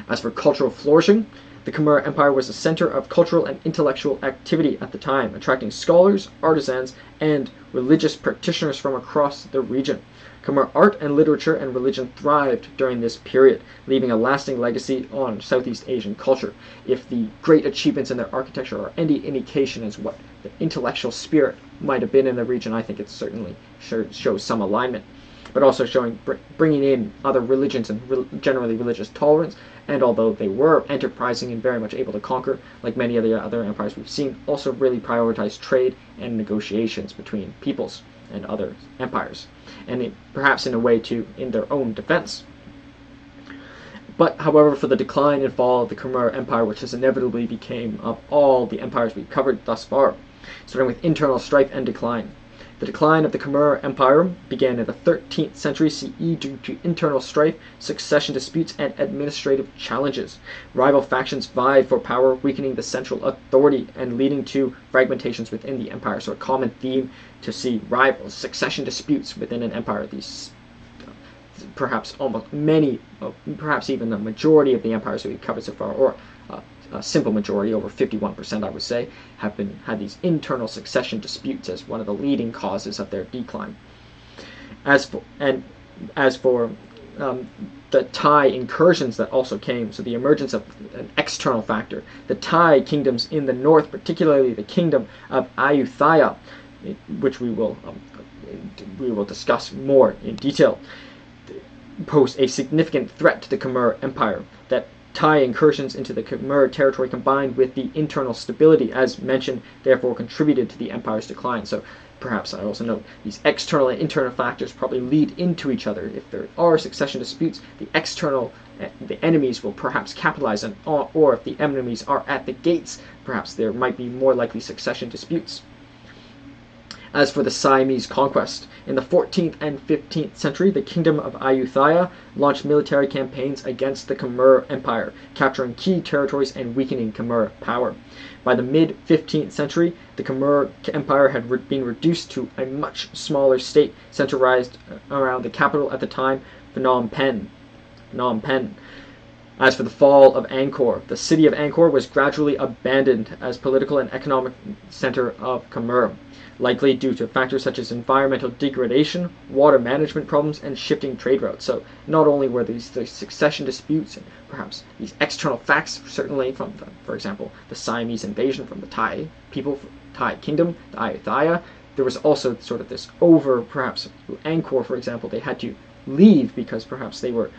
As for cultural flourishing, the Khmer Empire was a center of cultural and intellectual activity at the time, attracting scholars, artisans, and religious practitioners from across the region. Khmer art and literature and religion thrived during this period, leaving a lasting legacy on Southeast Asian culture. If the great achievements in their architecture are any indication as what the intellectual spirit might have been in the region, I think it certainly shows some alignment, but also showing bringing in other religions and generally religious tolerance. And although they were enterprising and very much able to conquer, like many of the other empires we've seen, also really prioritized trade and negotiations between peoples and other empires, and perhaps in a way too in their own defense. But however, for the decline and fall of the Khmer Empire, which has inevitably become of all the empires we've covered thus far, starting with internal strife and decline. The decline of the Khmer Empire began in the 13th century CE due to internal strife, succession disputes, and administrative challenges. Rival factions vied for power, weakening the central authority and leading to fragmentations within the empire. So a common theme to see rivals, succession disputes within an empire. These perhaps almost many, perhaps even the majority of the empires that we've covered so far, or a simple majority, over 51% I would say, have had these internal succession disputes as one of the leading causes of their decline. As for the Thai incursions that also came, so the emergence of an external factor, the Thai kingdoms in the north, particularly the kingdom of Ayutthaya, which we will discuss more in detail, posed a significant threat to the Khmer Empire. That Thai incursions into the Khmer territory, combined with the internal stability, as mentioned, therefore contributed to the empire's decline. So perhaps I also note these external and internal factors probably lead into each other. If there are succession disputes, the enemies will perhaps capitalize on, or if the enemies are at the gates, perhaps there might be more likely succession disputes. As for the Siamese conquest, in the 14th and 15th century, the kingdom of Ayutthaya launched military campaigns against the Khmer Empire, capturing key territories and weakening Khmer power. By the mid-15th century, the Khmer Empire had been reduced to a much smaller state, centralized around the capital at the time, Phnom Penh. As for the fall of Angkor, the city of Angkor was gradually abandoned as political and economic center of Khmer, likely due to factors such as environmental degradation, water management problems, and shifting trade routes. So not only were these the succession disputes and perhaps these external facts, certainly from, for example, the Siamese invasion from the Thai people, Thai kingdom, the Ayutthaya, there was also sort of this perhaps Angkor, for example, they had to leave because perhaps they were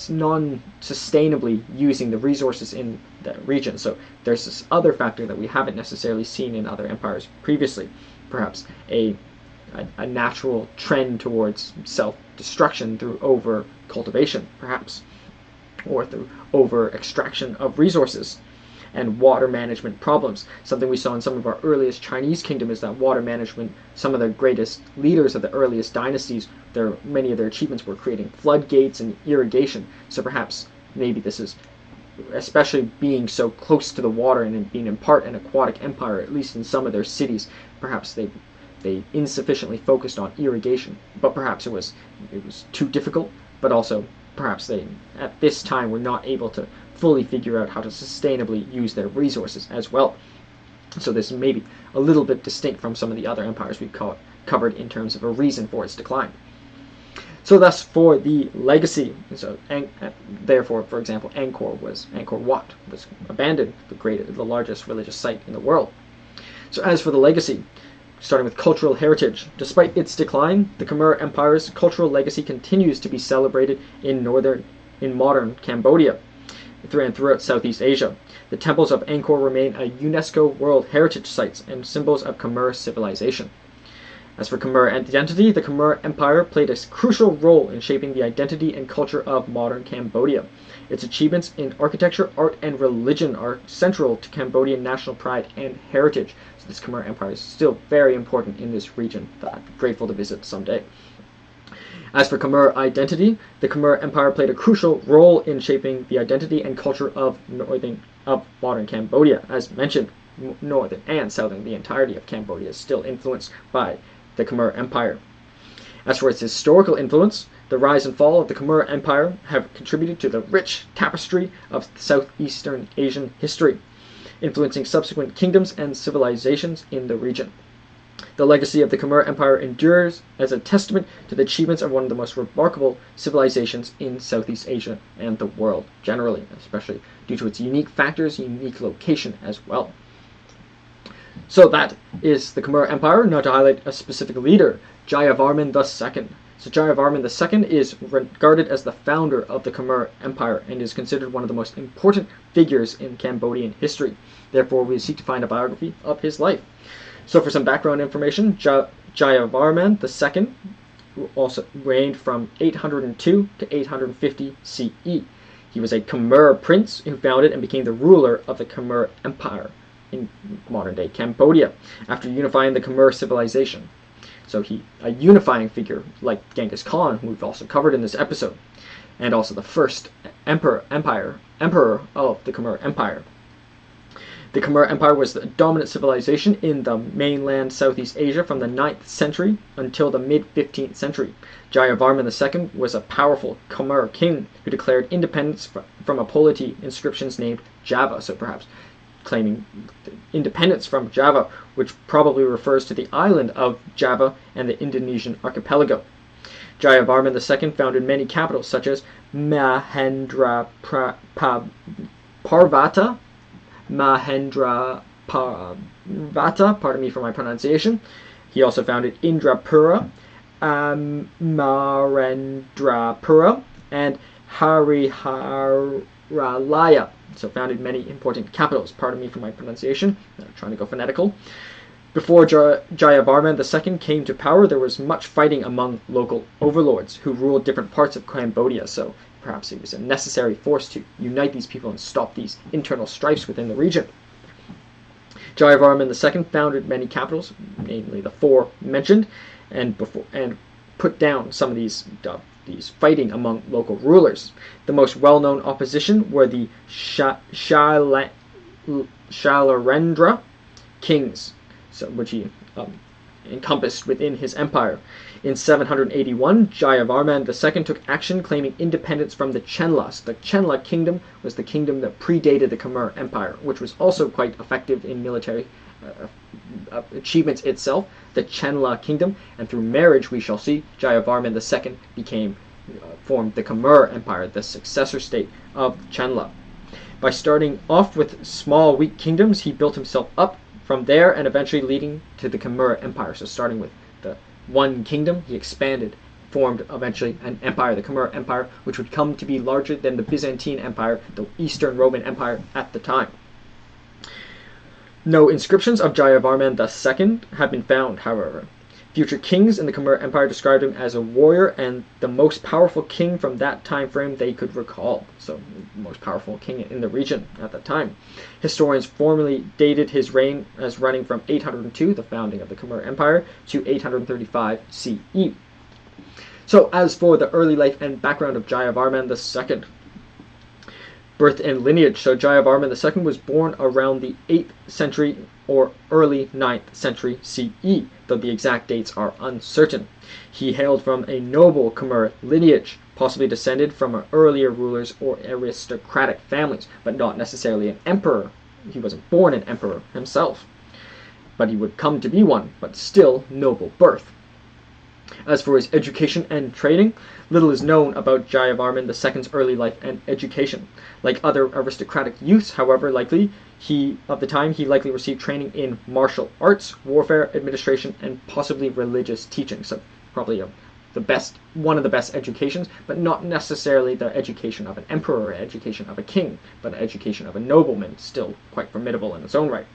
non-sustainably using the resources in the region. So there's this other factor that we haven't necessarily seen in other empires previously, perhaps a natural trend towards self-destruction through over-cultivation, perhaps, or through over-extraction of resources and water management problems. Something we saw in some of our earliest Chinese kingdom is that water management, some of the greatest leaders of the earliest dynasties, many of their achievements were creating floodgates and irrigation. So perhaps maybe this is, especially being so close to the water and being in part an aquatic empire, at least in some of their cities, perhaps they insufficiently focused on irrigation. But perhaps it was too difficult, but also perhaps they at this time were not able to fully figure out how to sustainably use their resources as well. So this may be a little bit distinct from some of the other empires we've covered in terms of a reason for its decline. So thus for the legacy, so therefore, for example, Angkor Wat was abandoned, the largest religious site in the world. So as for the legacy, starting with cultural heritage, despite its decline, the Khmer Empire's cultural legacy continues to be celebrated in modern Cambodia and throughout Southeast Asia. The temples of Angkor remain a UNESCO World Heritage Sites and symbols of Khmer civilization. As for Khmer identity, the Khmer Empire played a crucial role in shaping the identity and culture of modern Cambodia. Its achievements in architecture, art, and religion are central to Cambodian national pride and heritage. So this Khmer Empire is still very important in this region that I'd be grateful to visit someday. As for Khmer identity, the Khmer Empire played a crucial role in shaping the identity and culture of modern Cambodia. As mentioned, northern and southern, the entirety of Cambodia is still influenced by the Khmer Empire. As for its historical influence, the rise and fall of the Khmer Empire have contributed to the rich tapestry of Southeastern Asian history, influencing subsequent kingdoms and civilizations in the region. The legacy of the Khmer Empire endures as a testament to the achievements of one of the most remarkable civilizations in Southeast Asia and the world generally, especially due to its unique factors, unique location as well. So that is the Khmer Empire. Now to highlight a specific leader, Jayavarman II. So Jayavarman II is regarded as the founder of the Khmer Empire and is considered one of the most important figures in Cambodian history. Therefore, we seek to find a biography of his life. So for some background information, Jayavarman II also reigned from 802 to 850 CE. He was a Khmer prince who founded and became the ruler of the Khmer Empire in modern-day Cambodia after unifying the Khmer civilization. So a unifying figure like Genghis Khan, who we've also covered in this episode, and also the first emperor of the Khmer Empire. The Khmer Empire was the dominant civilization in the mainland Southeast Asia from the 9th century until the mid-15th century. Jayavarman II was a powerful Khmer king who declared independence from a polity inscriptions named Java, so perhaps claiming independence from Java, which probably refers to the island of Java and the Indonesian archipelago. Jayavarman II founded many capitals such as Mahendraparvata, pardon me for my pronunciation. He also founded Indrapura, Marendrapura, and Hariharalaya. So founded many important capitals. Pardon me for my pronunciation. I'm trying to go phonetical. Before Jayavarman II came to power, there was much fighting among local overlords who ruled different parts of Cambodia. So perhaps it was a necessary force to unite these people and stop these internal strifes within the region. Jayavarman II founded many capitals, namely the four mentioned, and put down some of these fighting among local rulers. The most well-known opposition were the Shalarendra kings, which he encompassed within his empire. In 781, Jayavarman II took action claiming independence from the Chenlas. The Chenla kingdom was the kingdom that predated the Khmer Empire, which was also quite effective in military achievements itself, the Chenla kingdom, and through marriage, we shall see, Jayavarman II formed the Khmer Empire, the successor state of Chenla. By starting off with small, weak kingdoms, he built himself up from there and eventually leading to the Khmer Empire. So starting with the one kingdom, he expanded, formed eventually an empire, the Khmer Empire, which would come to be larger than the Byzantine Empire, the Eastern Roman Empire at the time. No inscriptions of Jayavarman II have been found, however. Future kings in the Khmer Empire described him as a warrior and the most powerful king from that time frame they could recall. So, the most powerful king in the region at that time. Historians formally dated his reign as running from 802, the founding of the Khmer Empire, to 835 CE. So, as for the early life and background of Jayavarman II, birth and lineage. So Jayavarman II was born around the 8th century or early 9th century CE, though the exact dates are uncertain. He hailed from a noble Khmer lineage, possibly descended from earlier rulers or aristocratic families, but not necessarily an emperor. He wasn't born an emperor himself, but he would come to be one, but still noble birth. As for his education and training, little is known about Jayavarman II's early life and education. Like other aristocratic youths, however, he likely received training in martial arts, warfare, administration, and possibly religious teaching. So probably one of the best educations, but not necessarily the education of an emperor or education of a king, but an education of a nobleman, still quite formidable in its own right.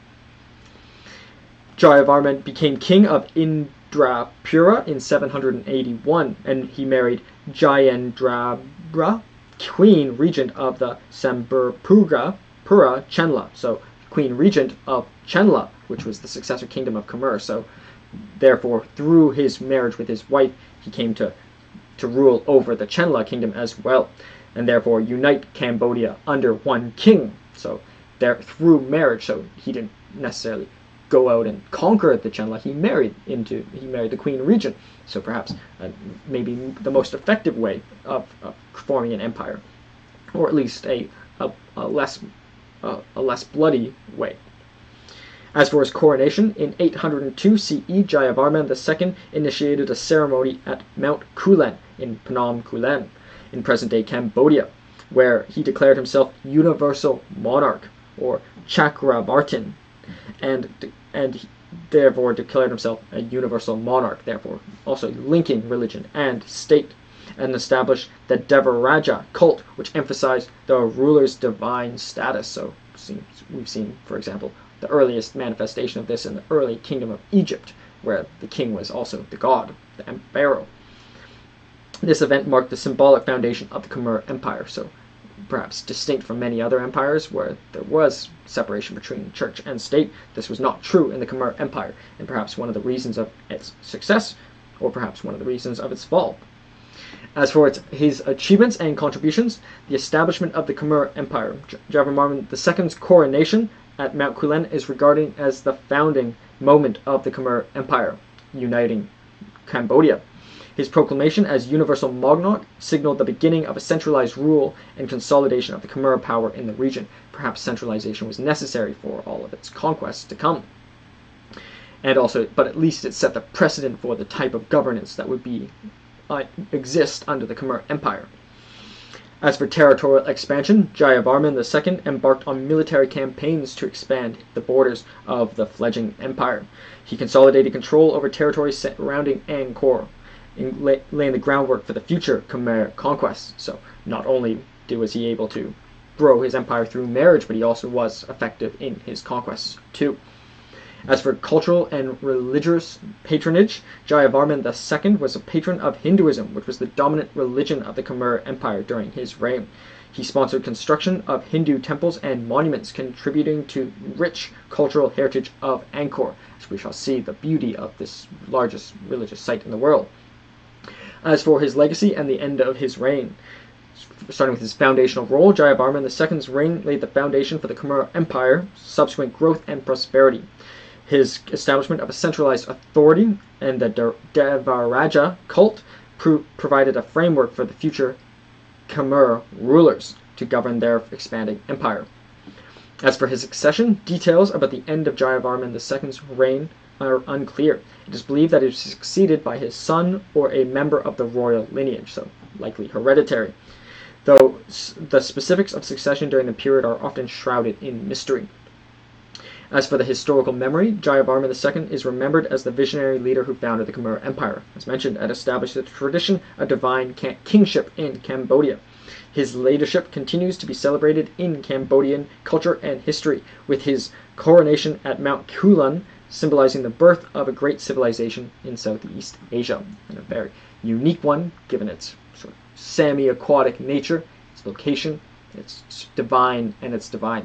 Jayavarman became king of Indrapura in 781, and he married Jayendrabra, queen regent of the Samburpura Chenla, so queen regent of Chenla, which was the successor kingdom of Khmer. So therefore, through his marriage with his wife, he came to rule over the Chenla kingdom as well, and therefore unite Cambodia under one king. So through marriage, so he didn't necessarily go out and conquer the Chenla. He married the queen regent. So perhaps maybe the most effective way of forming an empire, or at least a less bloody way. As for his coronation, in 802 CE, Jayavarman II initiated a ceremony at Mount Kulen in Phnom Kulen, in present-day Cambodia, where he declared himself universal monarch, or Chakrabartin, and therefore declared himself a universal monarch, therefore also linking religion and state, and established the Devaraja cult, which emphasized the ruler's divine status. So we've seen, for example, the earliest manifestation of this in the early kingdom of Egypt, where the king was also the god, the pharaoh. This event marked the symbolic foundation of the Khmer Empire, so perhaps distinct from many other empires where there was separation between church and state. This was not true in the Khmer Empire, and perhaps one of the reasons of its success, or perhaps one of the reasons of its fall. As for his achievements and contributions, the establishment of the Khmer Empire, Jayavarman II's coronation at Mount Kulen is regarded as the founding moment of the Khmer Empire, uniting Cambodia. His proclamation as universal monarch signaled the beginning of a centralized rule and consolidation of the Khmer power in the region. Perhaps centralization was necessary for all of its conquests to come. But at least it set the precedent for the type of governance that would exist under the Khmer Empire. As for territorial expansion, Jayavarman II embarked on military campaigns to expand the borders of the fledgling empire. He consolidated control over territories surrounding Angkor, laying the groundwork for the future Khmer conquests. So not only was he able to grow his empire through marriage, but he also was effective in his conquests too. As for cultural and religious patronage, Jayavarman II was a patron of Hinduism, which was the dominant religion of the Khmer Empire during his reign. He sponsored construction of Hindu temples and monuments, contributing to rich cultural heritage of Angkor, as we shall see the beauty of this largest religious site in the world. As for his legacy and the end of his reign, starting with his foundational role, Jayavarman II's reign laid the foundation for the Khmer Empire, subsequent growth and prosperity. His establishment of a centralized authority and the Devaraja cult provided a framework for the future Khmer rulers to govern their expanding empire. As for his succession, details about the end of Jayavarman II's reign are unclear. It is believed that he was succeeded by his son or a member of the royal lineage, so likely hereditary, though the specifics of succession during the period are often shrouded in mystery. As for the historical memory, Jayavarman II is remembered as the visionary leader who founded the Khmer Empire, as mentioned, and established the tradition of divine kingship in Cambodia. His leadership continues to be celebrated in Cambodian culture and history, with his coronation at Mount Kulan symbolizing the birth of a great civilization in Southeast Asia, and a very unique one given its sort of semi-aquatic nature, its location, its divine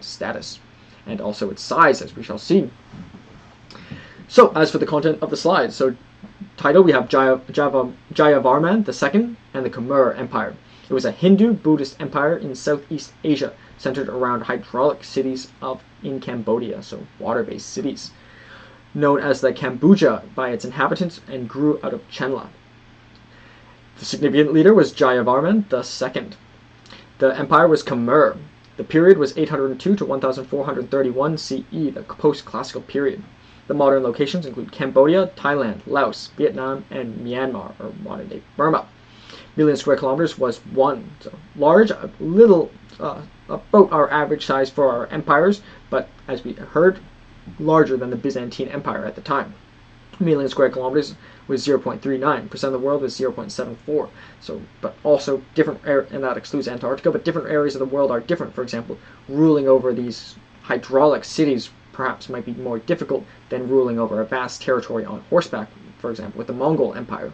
status, and also its size, as we shall see. So, as for the content of the slides, so title, we have Jayavarman II and the Khmer Empire. It was a Hindu-Buddhist empire in Southeast Asia, centered around hydraulic cities in Cambodia, so water-based cities, known as the Kambuja by its inhabitants, and grew out of Chenla. The significant leader was Jayavarman II. The empire was Khmer. The period was 802 to 1431 CE, the post-classical period. The modern locations include Cambodia, Thailand, Laos, Vietnam, and Myanmar, or modern-day Burma. Million square kilometers was 1, so large, a little, about our average size for our empires, but as we heard, larger than the Byzantine Empire at the time. Million square kilometers was 0.39%. of the world was 0.74. So, but also different, and that excludes Antarctica, but different areas of the world are different. For example, ruling over these hydraulic cities perhaps might be more difficult than ruling over a vast territory on horseback, for example, with the Mongol Empire.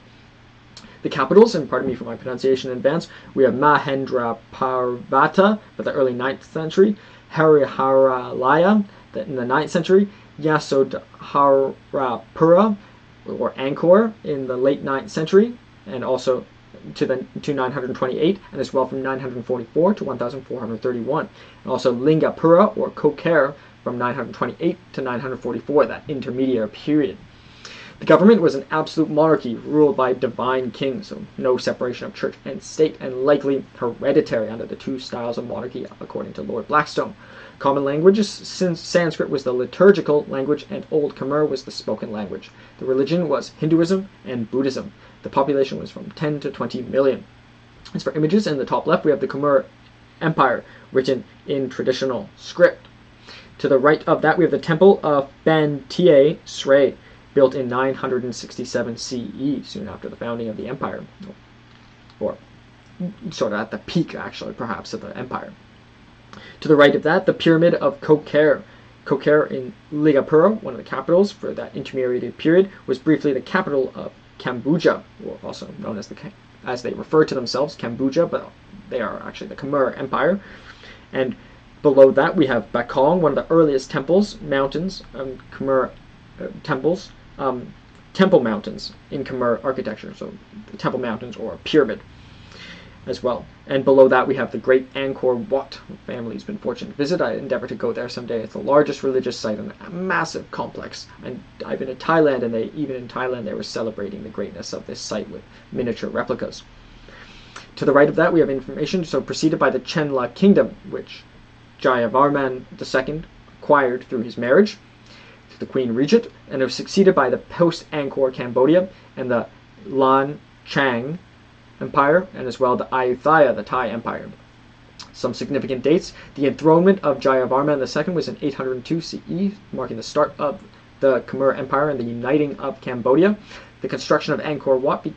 The capitals, and pardon me for my pronunciation in advance, we have Mahendraparvata for the early 9th century, Hariharalaya in the 9th century, Yasodharapura or Angkor in the late 9th century, and also to 928, and as well from 944 to 1431, and also Lingapura or Kokher from 928 to 944, that intermediate period. The government was an absolute monarchy ruled by divine kings, so no separation of church and state, and likely hereditary under the two styles of monarchy according to Lord Blackstone. Common languages, since Sanskrit was the liturgical language and Old Khmer was the spoken language. The religion was Hinduism and Buddhism. The population was from 10 to 20 million. As for images, in the top left we have the Khmer Empire written in traditional script. To the right of that we have the Temple of Ban Tie Srey, built in 967 CE, soon after the founding of the empire, or sort of at the peak, actually, perhaps, of the empire. To the right of that, the Pyramid of Kokher. Kokher in Ligapura, one of the capitals for that intermediate period, was briefly the capital of Kambuja, or also known as they refer to themselves, Kambuja, but they are actually the Khmer Empire. And below that, we have Bakong, one of the earliest temples, mountains, Khmer temples, temple mountains in Khmer architecture, so the temple mountains or a pyramid as well. And below that we have the great Angkor Wat. Family's been fortunate to visit. I endeavor to go there someday. It's the largest religious site in a massive complex. And I've been to Thailand, and even in Thailand they were celebrating the greatness of this site with miniature replicas. To the right of that we have information, so preceded by the Chenla kingdom, which Jayavarman II acquired through his marriage to the Queen Regent, and it was succeeded by the post-Angkor Cambodia and the Lan Chang Empire, and as well the Ayutthaya, the Thai Empire. Some significant dates: the enthronement of Jayavarman II was in 802 CE, marking the start of the Khmer Empire and the uniting of Cambodia. The construction of Angkor Wat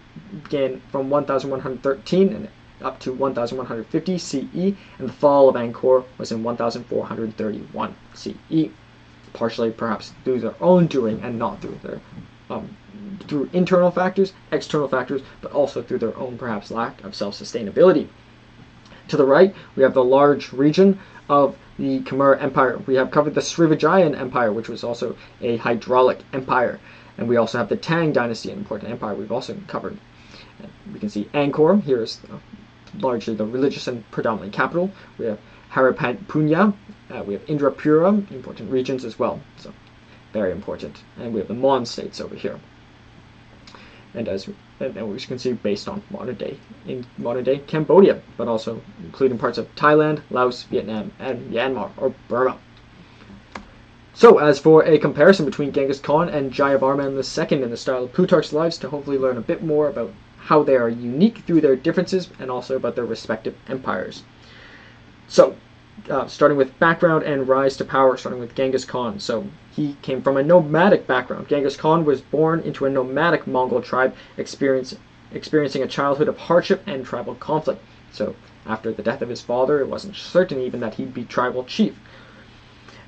began from 1113 and up to 1150 CE, and the fall of Angkor was in 1431 CE, partially perhaps through their own doing and not through their through internal factors, external factors, but also through their own perhaps lack of self-sustainability. To the right, we have the large region of the Khmer Empire. We have covered the Srivijayan Empire, which was also a hydraulic empire. And we also have the Tang Dynasty, an important empire we've also covered. And we can see Angkor, here is largely the religious and predominantly capital. We have Haripunya, we have Indrapura, important regions as well. So very important. And we have the Mon states over here. And as we can see, based on modern day Cambodia, but also including parts of Thailand, Laos, Vietnam, and Myanmar, or Burma. So, as for a comparison between Genghis Khan and Jayavarman II in the style of Plutarch's lives, to hopefully learn a bit more about how they are unique through their differences, and also about their respective empires. So, starting with background and rise to power, starting with Genghis Khan. So, he came from a nomadic background. Genghis Khan was born into a nomadic Mongol tribe, experiencing a childhood of hardship and tribal conflict. So, after the death of his father, it wasn't certain even that he'd be tribal chief.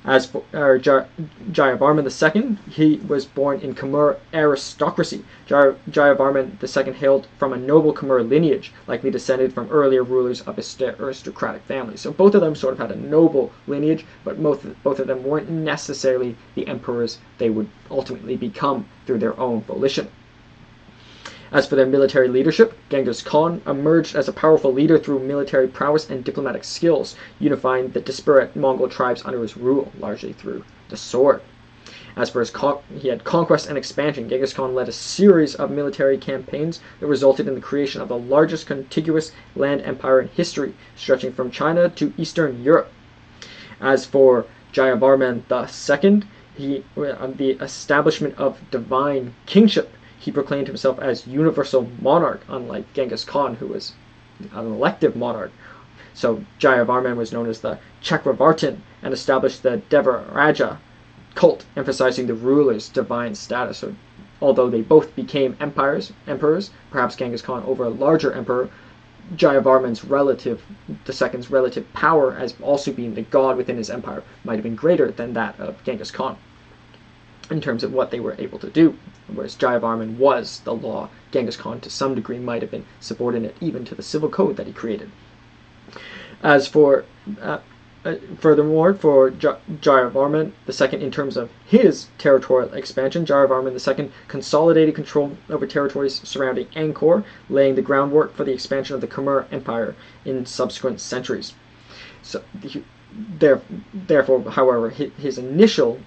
As for Jayavarman II, he was born in Khmer aristocracy. Jayavarman II hailed from a noble Khmer lineage, likely descended from earlier rulers of aristocratic families. So both of them sort of had a noble lineage, but both of them weren't necessarily the emperors they would ultimately become through their own volition. As for their military leadership, Genghis Khan emerged as a powerful leader through military prowess and diplomatic skills, unifying the disparate Mongol tribes under his rule, largely through the sword. As for he had conquest and expansion. Genghis Khan led a series of military campaigns that resulted in the creation of the largest contiguous land empire in history, stretching from China to Eastern Europe. As for Jayavarman II, the establishment of divine kingship. He proclaimed himself as universal monarch, unlike Genghis Khan, who was an elective monarch. So Jayavarman was known as the Chakravartin and established the Devaraja cult, emphasizing the ruler's divine status. So, although they both became emperors, perhaps Genghis Khan over a larger emperor, Jayavarman's II's relative power as also being the god within his empire might have been greater than that of Genghis Khan in terms of what they were able to do. Whereas Jayavarman was the law, Genghis Khan to some degree might have been subordinate even to the civil code that he created. As for furthermore, for Jayavarman II, in terms of his territorial expansion, Jayavarman II consolidated control over territories surrounding Angkor, laying the groundwork for the expansion of the Khmer Empire in subsequent centuries. So, therefore, however, his initial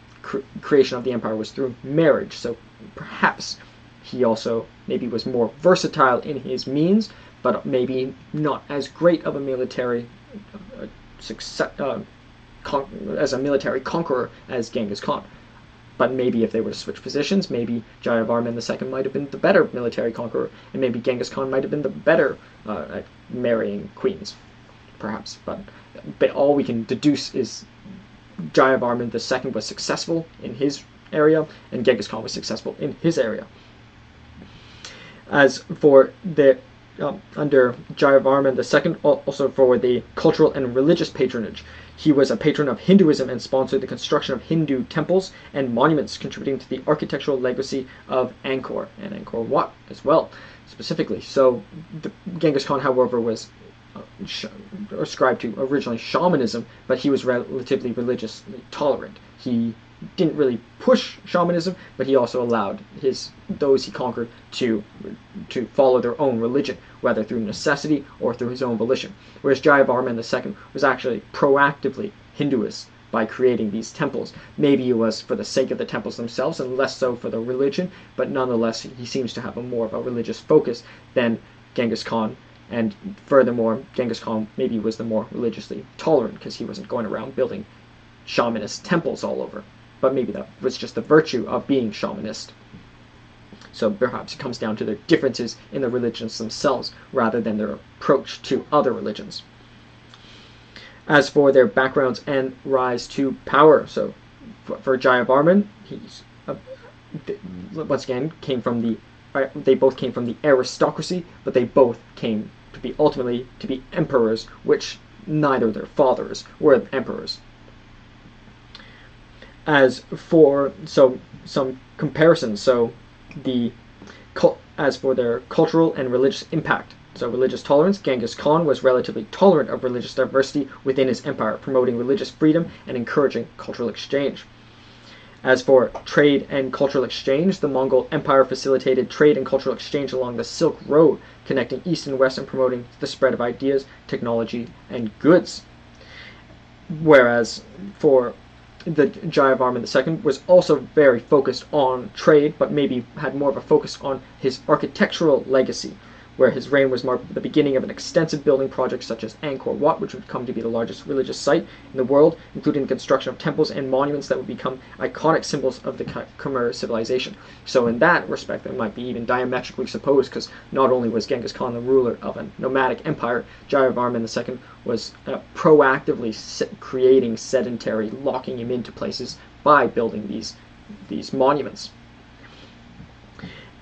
creation of the empire was through marriage, so perhaps he also maybe was more versatile in his means, but maybe not as great of a military success as a military conqueror as Genghis Khan. But maybe if they were to switch positions, maybe Jayavarman II might have been the better military conqueror, and maybe Genghis Khan might have been the better at marrying queens, perhaps. But all we can deduce is Jayavarman II was successful in his area, and Genghis Khan was successful in his area. As for the under Jayavarman II, also for the cultural and religious patronage, he was a patron of Hinduism and sponsored the construction of Hindu temples and monuments, contributing to the architectural legacy of Angkor and Angkor Wat as well, specifically. So Genghis Khan, however, was ascribed to originally shamanism, but he was relatively religiously tolerant. He didn't really push shamanism, but he also allowed those he conquered to follow their own religion, whether through necessity or through his own volition. Whereas Jayavarman II was actually proactively Hinduist by creating these temples. Maybe it was for the sake of the temples themselves and less so for the religion, but nonetheless he seems to have more of a religious focus than Genghis Khan. And furthermore, Genghis Khan maybe was the more religiously tolerant because he wasn't going around building shamanist temples all over. But maybe that was just the virtue of being shamanist. So perhaps it comes down to their differences in the religions themselves rather than their approach to other religions. As for their backgrounds and rise to power, so for Jayavarman, he's once again they both came from the aristocracy, but they both came to be ultimately to be emperors, which neither their fathers were emperors. As for some comparisons, as for their cultural and religious impact, so religious tolerance, Genghis Khan was relatively tolerant of religious diversity within his empire, promoting religious freedom and encouraging cultural exchange. As for trade and cultural exchange, the Mongol Empire facilitated trade and cultural exchange along the Silk Road, connecting East and West and promoting the spread of ideas, technology, and goods. Whereas for the Jayavarman II was also very focused on trade, but maybe had more of a focus on his architectural legacy, where his reign was marked with the beginning of an extensive building project such as Angkor Wat, which would come to be the largest religious site in the world, including the construction of temples and monuments that would become iconic symbols of the Khmer civilization. So in that respect, they might be even diametrically opposed, because not only was Genghis Khan the ruler of a nomadic empire, Jayavarman II was proactively creating sedentary, locking him into places by building these monuments.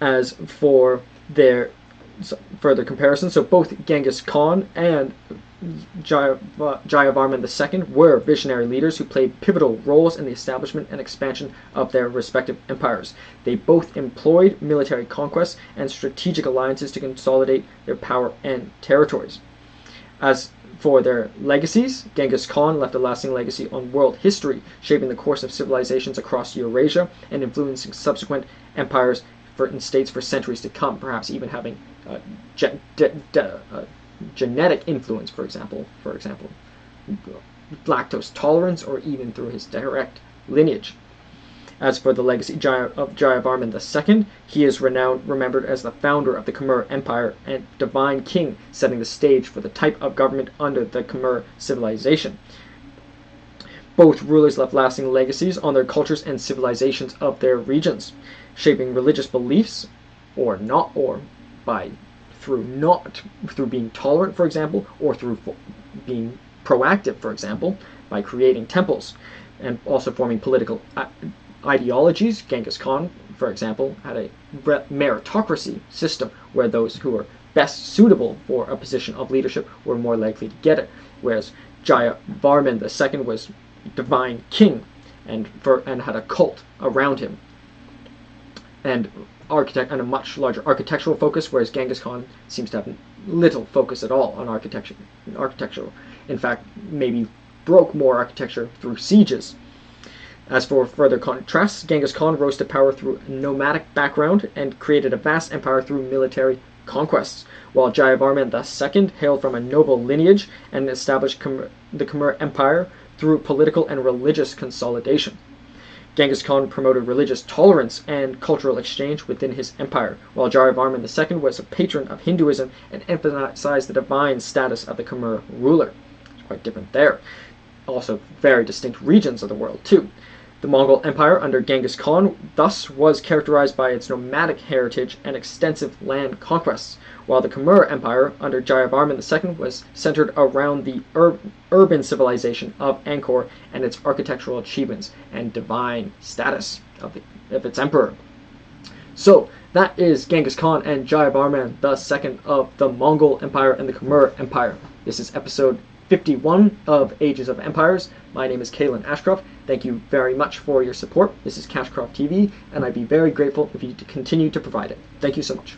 As for their further comparison, so both Genghis Khan and Jayavarman II were visionary leaders who played pivotal roles in the establishment and expansion of their respective empires. They both employed military conquests and strategic alliances to consolidate their power and territories. As for their legacies, Genghis Khan left a lasting legacy on world history, shaping the course of civilizations across Eurasia and influencing subsequent empires and states for centuries to come, perhaps even having genetic influence, for example, lactose tolerance, or even through his direct lineage. As for the legacy of Jayavarman II, he is remembered as the founder of the Khmer Empire and divine king, setting the stage for the type of government under the Khmer civilization. Both rulers left lasting legacies on their cultures and civilizations of their regions, shaping religious beliefs, or not, or through being tolerant, for example, or through being proactive, for example, by creating temples, and also forming political ideologies. Genghis Khan, for example, had a meritocracy system where those who were best suitable for a position of leadership were more likely to get it, whereas Jayavarman II was divine king and had a cult around him, and a much larger architectural focus, whereas Genghis Khan seems to have little focus at all on architecture. In fact, maybe broke more architecture through sieges. As for further contrasts, Genghis Khan rose to power through a nomadic background and created a vast empire through military conquests, while Jayavarman II hailed from a noble lineage and established the Khmer Empire through political and religious consolidation. Genghis Khan promoted religious tolerance and cultural exchange within his empire, while Jayavarman II was a patron of Hinduism and emphasized the divine status of the Khmer ruler. It's quite different there. Also, very distinct regions of the world, too. The Mongol Empire under Genghis Khan thus was characterized by its nomadic heritage and extensive land conquests, while the Khmer Empire under Jayavarman II was centered around the urban civilization of Angkor and its architectural achievements and divine status of its emperor. So, that is Genghis Khan and Jayavarman II of the Mongol Empire and the Khmer Empire. This is episode 51 of Ages of Empires. My name is Kalen Ashcroft. Thank you very much for your support. This is Cashcroft TV, and I'd be very grateful if you continue to provide it. Thank you so much.